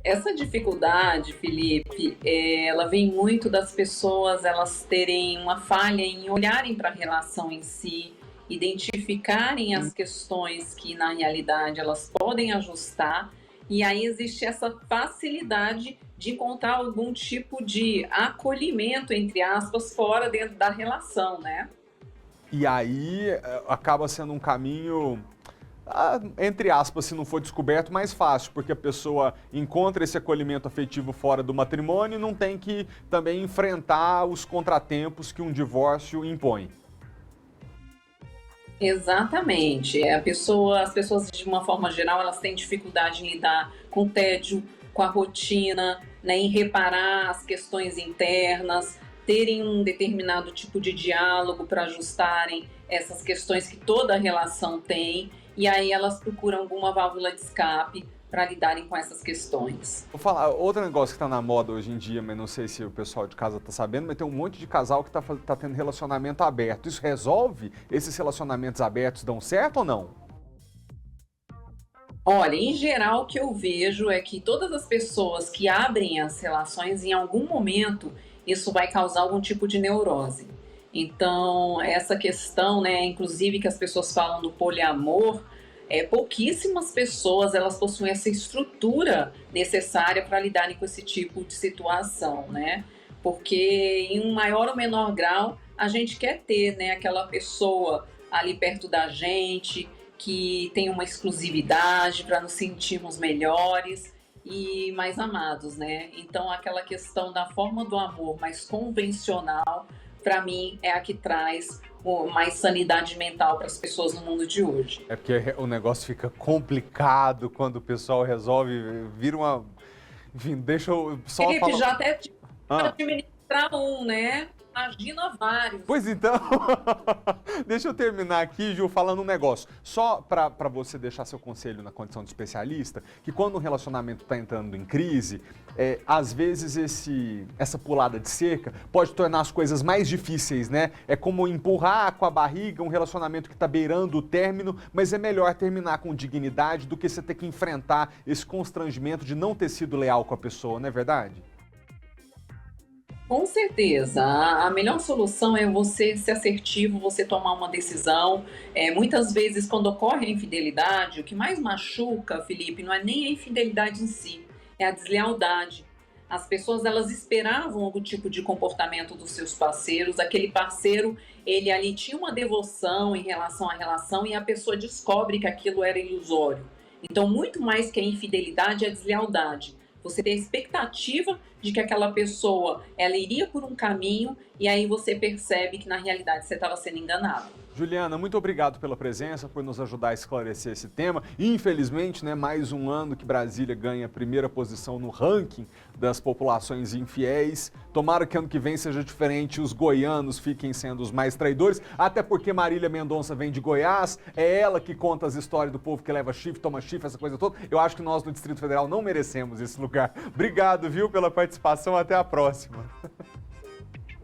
Essa dificuldade, Felipe, ela vem muito das pessoas elas terem uma falha em olharem para a relação em si, identificarem as questões que na realidade elas podem ajustar, e aí existe essa facilidade de encontrar algum tipo de acolhimento, entre aspas, fora dentro da relação, né? E aí acaba sendo um caminho, entre aspas, se não for descoberto, mais fácil, porque a pessoa encontra esse acolhimento afetivo fora do matrimônio e não tem que também enfrentar os contratempos que um divórcio impõe. Exatamente. As pessoas, de uma forma geral, elas têm dificuldade em lidar com o tédio, com a rotina, né, em reparar as questões internas, terem um determinado tipo de diálogo para ajustarem essas questões que toda relação tem, e aí elas procuram alguma válvula de escape para lidarem com essas questões. Vou falar, outro negócio que está na moda hoje em dia, mas não sei se o pessoal de casa está sabendo, mas tem um monte de casal que tá tendo relacionamento aberto. Isso resolve? Esses relacionamentos abertos dão certo ou não? Olha, em geral, o que eu vejo é que todas as pessoas que abrem as relações, em algum momento, isso vai causar algum tipo de neurose. Então, essa questão, né, inclusive que as pessoas falam do poliamor, pouquíssimas pessoas elas possuem essa estrutura necessária para lidarem com esse tipo de situação, né? Porque em um maior ou menor grau a gente quer ter, né, aquela pessoa ali perto da gente que tem uma exclusividade para nos sentirmos melhores e mais amados, né? Então aquela questão da forma do amor mais convencional, para mim, é a que traz mais sanidade mental para as pessoas no mundo de hoje. É porque o negócio fica complicado quando o pessoal resolve, vira uma... Enfim, deixa eu só Felipe, falar... já até para administrar né? Imagina vários. Pois então, deixa eu terminar aqui, Ju, falando um negócio. Só para você deixar seu conselho na condição de especialista, que quando um relacionamento está entrando em crise, às vezes essa pulada de cerca pode tornar as coisas mais difíceis, né? É como empurrar com a barriga um relacionamento que está beirando o término, mas é melhor terminar com dignidade do que você ter que enfrentar esse constrangimento de não ter sido leal com a pessoa, não é verdade? Com certeza, a melhor solução é você ser assertivo, você tomar uma decisão. Muitas vezes, quando ocorre a infidelidade, o que mais machuca, Felipe, não é nem a infidelidade em si, é a deslealdade. As pessoas, elas esperavam algum tipo de comportamento dos seus parceiros, aquele parceiro, ele ali tinha uma devoção em relação à relação e a pessoa descobre que aquilo era ilusório. Então, muito mais que a infidelidade é a deslealdade. Você tem a expectativa de que aquela pessoa, ela iria por um caminho e aí você percebe que na realidade você estava sendo enganado. Juliana, muito obrigado pela presença, por nos ajudar a esclarecer esse tema. Infelizmente, né, mais um ano que Brasília ganha a primeira posição no ranking das populações infiéis. Tomara que ano que vem seja diferente, os goianos fiquem sendo os mais traidores, até porque Marília Mendonça vem de Goiás, é ela que conta as histórias do povo que leva chifre, toma chifre, essa coisa toda. Eu acho que nós no Distrito Federal não merecemos esse lugar. Obrigado, viu, pela participação, até a próxima.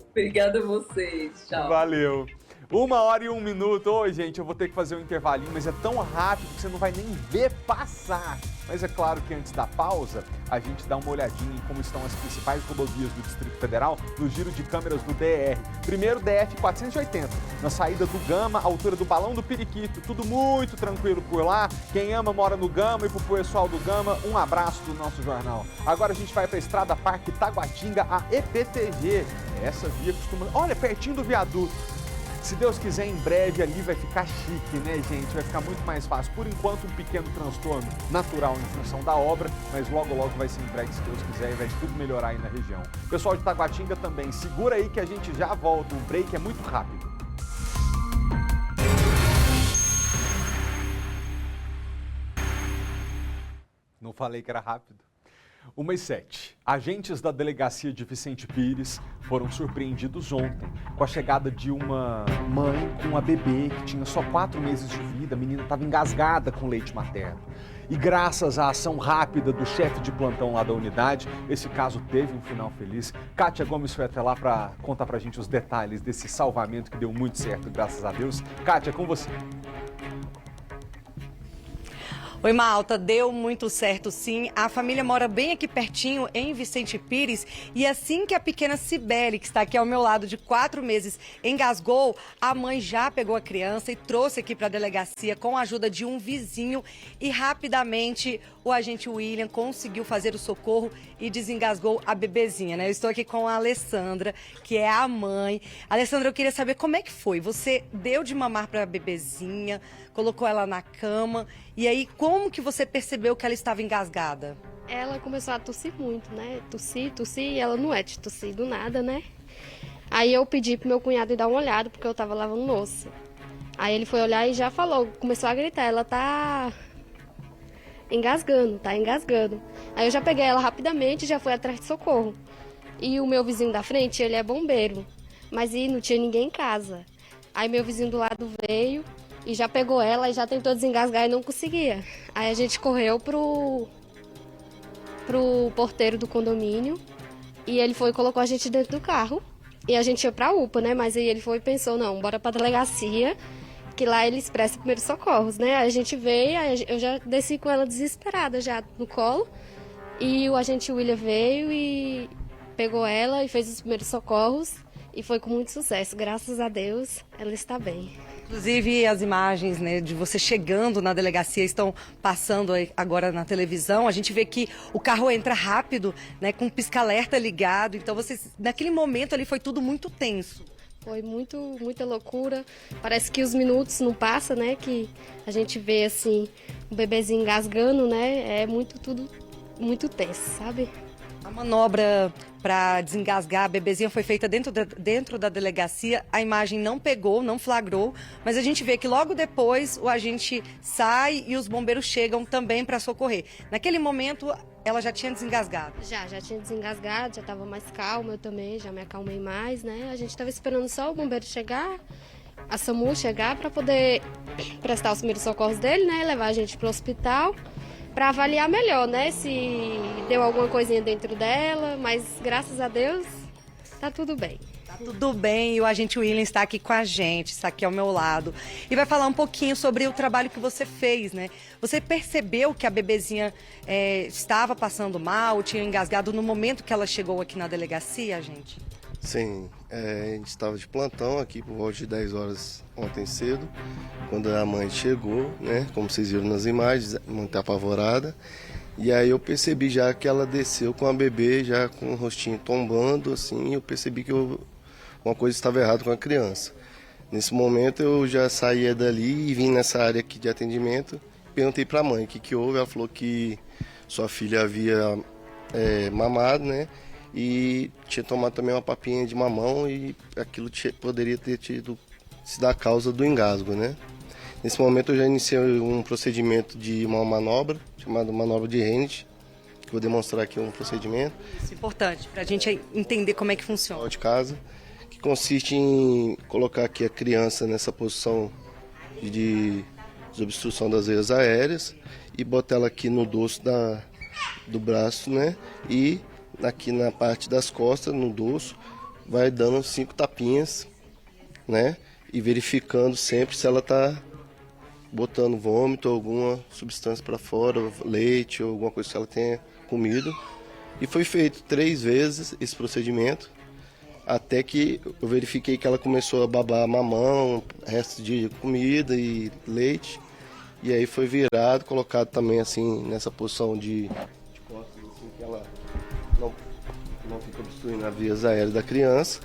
Obrigada a vocês, tchau. Valeu. 1h e 1 minuto. Oi, gente, eu vou ter que fazer um intervalinho, mas é tão rápido que você não vai nem ver passar. Mas é claro que antes da pausa, a gente dá uma olhadinha em como estão as principais rodovias do Distrito Federal no giro de câmeras do DR. Primeiro, DF 480, na saída do Gama, altura do Balão do Periquito. Tudo muito tranquilo por lá. Quem ama mora no Gama, e pro pessoal do Gama, um abraço do nosso jornal. Agora a gente vai para a Estrada Parque Taguatinga, a EPTG. Essa via costuma... Olha, pertinho do viaduto. Se Deus quiser, em breve ali vai ficar chique, né, gente? Vai ficar muito mais fácil. Por enquanto, um pequeno transtorno natural em função da obra, mas logo, logo vai ser entregue, se Deus quiser, e vai tudo melhorar aí na região. Pessoal de Taguatinga também, segura aí que a gente já volta. O break é muito rápido. Não falei que era rápido. 1h07. Agentes da delegacia de Vicente Pires foram surpreendidos ontem com a chegada de uma mãe com uma bebê que tinha só 4 meses de vida. A menina estava engasgada com leite materno. E graças à ação rápida do chefe de plantão lá da unidade, esse caso teve um final feliz. Kátia Gomes foi até lá para contar pra gente os detalhes desse salvamento que deu muito certo, graças a Deus. Kátia, com você. Oi, Malta, deu muito certo sim. A família mora bem aqui pertinho, em Vicente Pires, e assim que a pequena Cibele, que está aqui ao meu lado de 4 meses, engasgou, a mãe já pegou a criança e trouxe aqui para a delegacia com a ajuda de um vizinho e rapidamente o agente William conseguiu fazer o socorro e desengasgou a bebezinha, né? Eu estou aqui com a Alessandra, que é a mãe. Alessandra, eu queria saber como é que foi? Você deu de mamar para a bebezinha, colocou ela na cama, e aí como que você percebeu que ela estava engasgada? Ela começou a tossir muito, né? Tossir, e ela não é de tossir do nada, né? Aí eu pedi pro meu cunhado ir dar uma olhada, porque eu tava lavando louça. Aí ele foi olhar e já falou, começou a gritar, ela tá engasgando, tá engasgando. Aí eu já peguei ela rapidamente e já fui atrás de socorro. E o meu vizinho da frente, ele é bombeiro, mas não tinha ninguém em casa. Aí meu vizinho do lado veio e já pegou ela e já tentou desengasgar e não conseguia. Aí a gente correu pro porteiro do condomínio e ele foi e colocou a gente dentro do carro. E a gente ia pra UPA, né? Mas aí ele foi e pensou, não, bora pra delegacia, que lá eles prestam primeiros socorros, né? Aí a gente veio, aí eu já desci com ela desesperada já no colo. E o agente William veio e pegou ela e fez os primeiros socorros. E foi com muito sucesso, graças a Deus, ela está bem. Inclusive as imagens, né, de você chegando na delegacia estão passando agora na televisão. A gente vê que o carro entra rápido, né, com o pisca-alerta ligado. Então naquele momento ali foi tudo muito tenso. Foi muita loucura. Parece que os minutos não passam, né, que a gente vê assim o bebezinho engasgando, né, tudo muito tenso, sabe? A manobra para desengasgar a bebezinha foi feita dentro da delegacia. A imagem não pegou, não flagrou, mas a gente vê que logo depois o agente sai e os bombeiros chegam também para socorrer. Naquele momento, ela já tinha desengasgado? Já tinha desengasgado, já estava mais calma, eu também já me acalmei mais, né? A gente estava esperando só o bombeiro chegar, a SAMU chegar para poder prestar os primeiros socorros dele, né? Levar a gente para o hospital, para avaliar melhor, né, se deu alguma coisinha dentro dela, mas graças a Deus tá tudo bem. Tá tudo bem e o agente William está aqui com a gente, está aqui ao meu lado e vai falar um pouquinho sobre o trabalho que você fez, né? Você percebeu que a bebezinha estava passando mal, tinha engasgado no momento que ela chegou aqui na delegacia, gente? Sim, a gente estava de plantão aqui por volta de 10 horas ontem cedo, quando a mãe chegou, né, como vocês viram nas imagens, muito apavorada, e aí eu percebi já que ela desceu com a bebê, já com o rostinho tombando, assim, eu percebi que uma coisa estava errada com a criança. Nesse momento eu já saía dali e vim nessa área aqui de atendimento, perguntei para a mãe o que houve, ela falou que sua filha havia mamado, né, e tinha tomado também uma papinha de mamão e aquilo poderia ter sido a causa do engasgo, né? Nesse momento eu já iniciei um procedimento de uma manobra, chamada manobra de Rennes, que vou demonstrar aqui um procedimento. Isso é importante, para a gente entender como é que funciona. De casa, que consiste em colocar aqui a criança nessa posição de desobstrução das veias aéreas e botar ela aqui no dorso do braço, né? E aqui na parte das costas, no dorso, vai dando 5 tapinhas, né? E verificando sempre se ela está botando vômito ou alguma substância para fora, leite ou alguma coisa que ela tenha comido. E foi feito 3 vezes esse procedimento, até que eu verifiquei que ela começou a babar mamão, restos de comida e leite. E aí foi virado, colocado também assim nessa posição de costas, assim, que ela não fica obstruindo as vias aéreas da criança,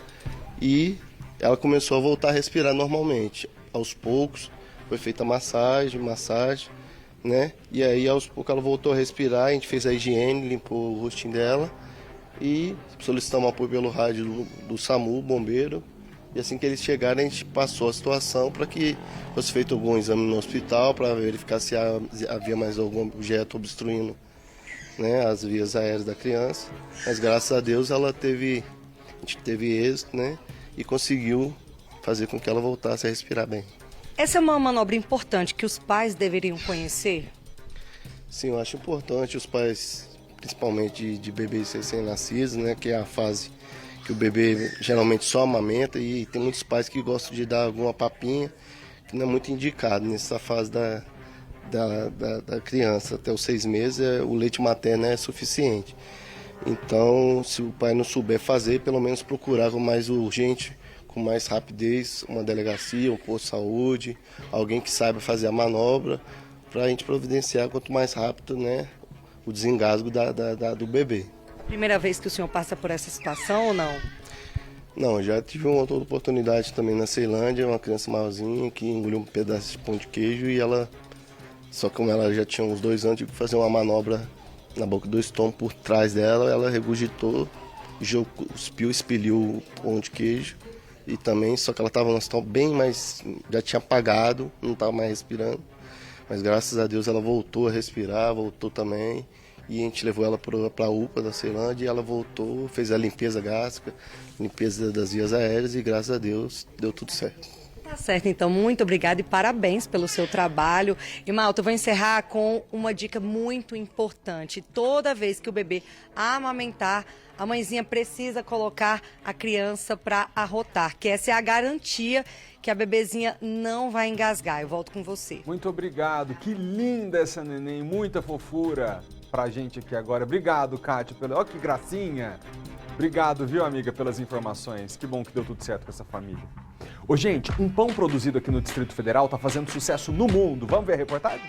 e ela começou a voltar a respirar normalmente. Aos poucos foi feita massagem, né? E aí aos poucos ela voltou a respirar, a gente fez a higiene, limpou o rostinho dela e solicitamos apoio pelo rádio do SAMU, bombeiro. E assim que eles chegaram, a gente passou a situação para que fosse feito algum exame no hospital para verificar se havia mais algum objeto obstruindo, né, as vias aéreas da criança, mas graças a Deus a gente teve êxito, né, e conseguiu fazer com que ela voltasse a respirar bem. Essa é uma manobra importante que os pais deveriam conhecer? Sim, eu acho importante os pais, principalmente de bebês recém-nascidos, né, que é a fase que o bebê geralmente só amamenta, e tem muitos pais que gostam de dar alguma papinha, que não é muito indicado nessa fase da criança até os 6 meses, o leite materno é suficiente. Então, se o pai não souber fazer, pelo menos procurar com mais urgente, com mais rapidez, uma delegacia, um posto de saúde, alguém que saiba fazer a manobra, para a gente providenciar quanto mais rápido, né, o desengasgo do bebê. Primeira vez que o senhor passa por essa situação ou não? Não, já tive uma outra oportunidade também na Ceilândia, uma criança maiorzinha que engoliu um pedaço de pão de queijo e ela, só como ela já tinha uns 2 anos, tive que fazer uma manobra na boca do estômago por trás dela, ela regurgitou, cuspiu, expeliu o pão de queijo e também, só que ela estava num estômago bem mais, já tinha apagado, não estava mais respirando, mas graças a Deus ela voltou a respirar, voltou também. E a gente levou ela para a UPA da Ceilândia e ela voltou, fez a limpeza gástrica, limpeza das vias aéreas e graças a Deus deu tudo certo. Tá certo, então muito obrigada e parabéns pelo seu trabalho. E Malta, eu vou encerrar com uma dica muito importante. Toda vez que o bebê amamentar, a mãezinha precisa colocar a criança para arrotar, que essa é a garantia que a bebezinha não vai engasgar. Eu volto com você. Muito obrigado, que linda essa neném, muita fofura pra gente aqui agora. Obrigado, Kátia, olha que gracinha. Obrigado, viu, amiga, pelas informações. Que bom que deu tudo certo com essa família. Ô, gente, um pão produzido aqui no Distrito Federal tá fazendo sucesso no mundo. Vamos ver a reportagem?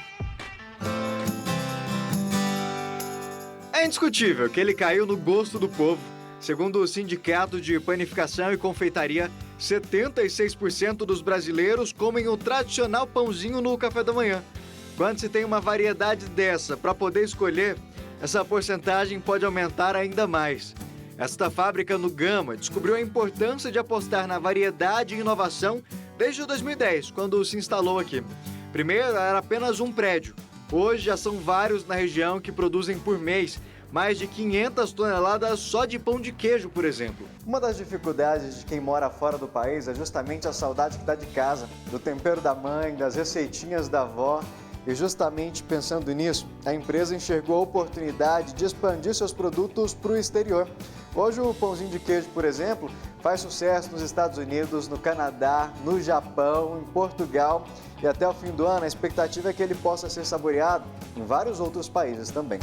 É indiscutível que ele caiu no gosto do povo. Segundo o Sindicato de Panificação e Confeitaria, 76% dos brasileiros comem o tradicional pãozinho no café da manhã. Quando se tem uma variedade dessa para poder escolher, essa porcentagem pode aumentar ainda mais. Esta fábrica no Gama descobriu a importância de apostar na variedade e inovação desde 2010, quando se instalou aqui. Primeiro era apenas um prédio. Hoje já são vários na região que produzem por mês mais de 500 toneladas só de pão de queijo, por exemplo. Uma das dificuldades de quem mora fora do país é justamente a saudade que dá de casa, do tempero da mãe, das receitinhas da avó. E justamente pensando nisso, a empresa enxergou a oportunidade de expandir seus produtos para o exterior. Hoje o pãozinho de queijo, por exemplo, faz sucesso nos Estados Unidos, no Canadá, no Japão, em Portugal. E até o fim do ano a expectativa é que ele possa ser saboreado em vários outros países também.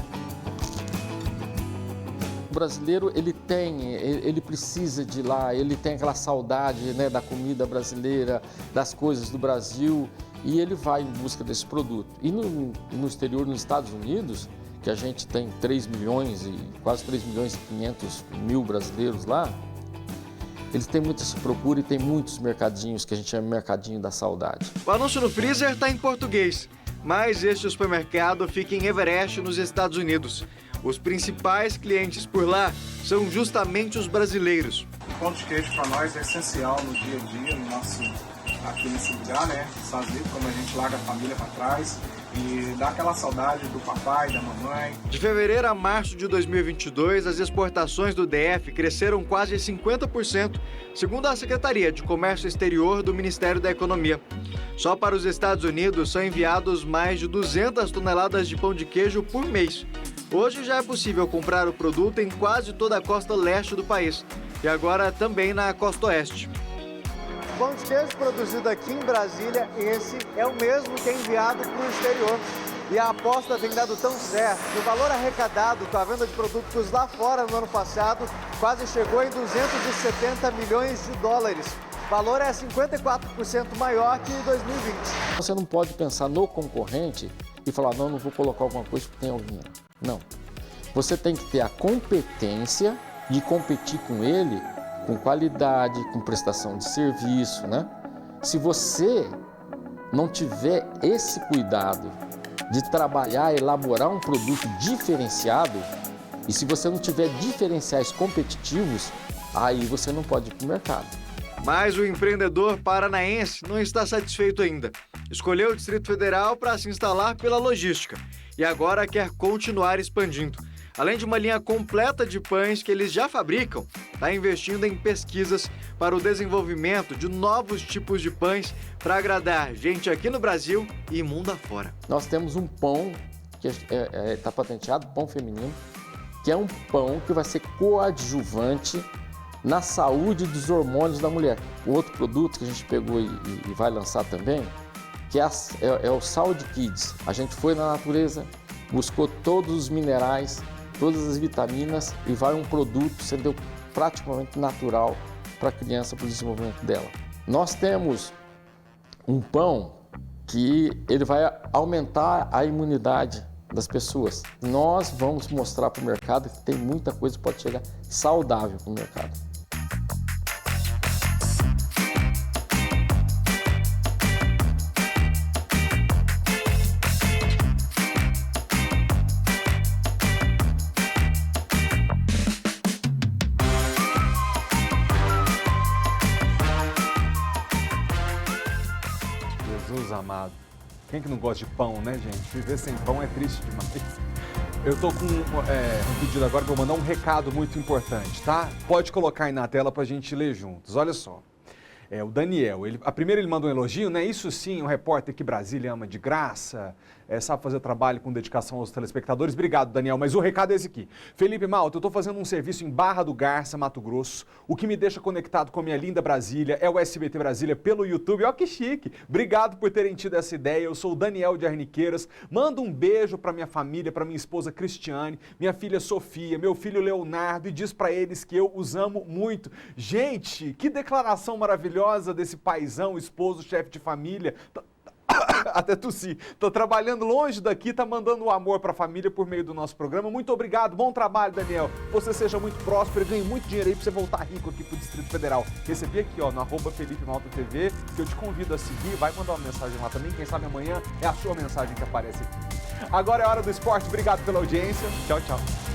O brasileiro, ele precisa de ir lá, ele tem aquela saudade, né, da comida brasileira, das coisas do Brasil, e ele vai em busca desse produto. E no exterior, nos Estados Unidos, que a gente tem 3 milhões e quase 3 milhões e 500 mil brasileiros lá, eles têm muita procura e tem muitos mercadinhos que a gente chama mercadinho da saudade. O anúncio no freezer está em português, mas este supermercado fica em Everest, nos Estados Unidos. Os principais clientes por lá são justamente os brasileiros. O pão de queijo para nós é essencial no dia a dia, aqui nesse lugar, né? Fazer como a gente larga a família para trás e dá aquela saudade do papai, da mamãe. De fevereiro a março de 2022, as exportações do DF cresceram quase 50%, segundo a Secretaria de Comércio Exterior do Ministério da Economia. Só para os Estados Unidos são enviados mais de 200 toneladas de pão de queijo por mês. Hoje já é possível comprar o produto em quase toda a costa leste do país e agora também na costa oeste. O pão de queijo produzido aqui em Brasília, esse é o mesmo que é enviado para o exterior. E a aposta tem dado tão certo que o valor arrecadado com a venda de produtos lá fora no ano passado quase chegou em 270 milhões de dólares. O valor é 54% maior que em 2020. Você não pode pensar no concorrente e falar, não vou colocar alguma coisa porque tem alguém. Não. Você tem que ter a competência de competir com ele com qualidade, com prestação de serviço, né? Se você não tiver esse cuidado de trabalhar, elaborar um produto diferenciado, e se você não tiver diferenciais competitivos, aí você não pode ir para o mercado. Mas o empreendedor paranaense não está satisfeito ainda. Escolheu o Distrito Federal para se instalar pela logística e agora quer continuar expandindo. Além de uma linha completa de pães que eles já fabricam, está investindo em pesquisas para o desenvolvimento de novos tipos de pães para agradar gente aqui no Brasil e mundo afora. Nós temos um pão que está patenteado, pão feminino, que é um pão que vai ser coadjuvante na saúde dos hormônios da mulher. O outro produto que a gente pegou e vai lançar também que é o Saúde Kids. A gente foi na natureza, buscou todos os minerais, todas as vitaminas e vai um produto sendo praticamente natural para a criança, para o desenvolvimento dela. Nós temos um pão que ele vai aumentar a imunidade das pessoas. Nós vamos mostrar para o mercado que tem muita coisa que pode chegar saudável para o mercado. Jesus amado. Quem que não gosta de pão, né, gente? Viver sem pão é triste demais. Eu tô com um pedido agora que eu vou mandar um recado muito importante, tá? Pode colocar aí na tela pra gente ler juntos. Olha só. O Daniel, primeiro ele mandou um elogio, né? Isso sim, um repórter que Brasília ama de graça, sabe fazer trabalho com dedicação aos telespectadores. Obrigado, Daniel, mas o recado é esse aqui. Felipe Malta, eu estou fazendo um serviço em Barra do Garça, Mato Grosso. O que me deixa conectado com a minha linda Brasília é o SBT Brasília pelo YouTube. Ó, que chique! Obrigado por terem tido essa ideia. Eu sou o Daniel de Arniqueiras. Manda um beijo para minha família, para minha esposa Cristiane, minha filha Sofia, meu filho Leonardo, e diz para eles que eu os amo muito. Gente, que declaração maravilhosa desse paizão, esposo, chefe de família. Até tossi. Tô trabalhando longe daqui, tá mandando um amor pra família por meio do nosso programa. Muito obrigado, bom trabalho, Daniel. Você seja muito próspero e ganhe muito dinheiro aí pra você voltar rico aqui pro Distrito Federal. Recebi aqui, ó, no @FelipeMaltaTV, que eu te convido a seguir. Vai mandar uma mensagem lá também. Quem sabe amanhã é a sua mensagem que aparece aqui. Agora é hora do esporte. Obrigado pela audiência. Tchau, tchau.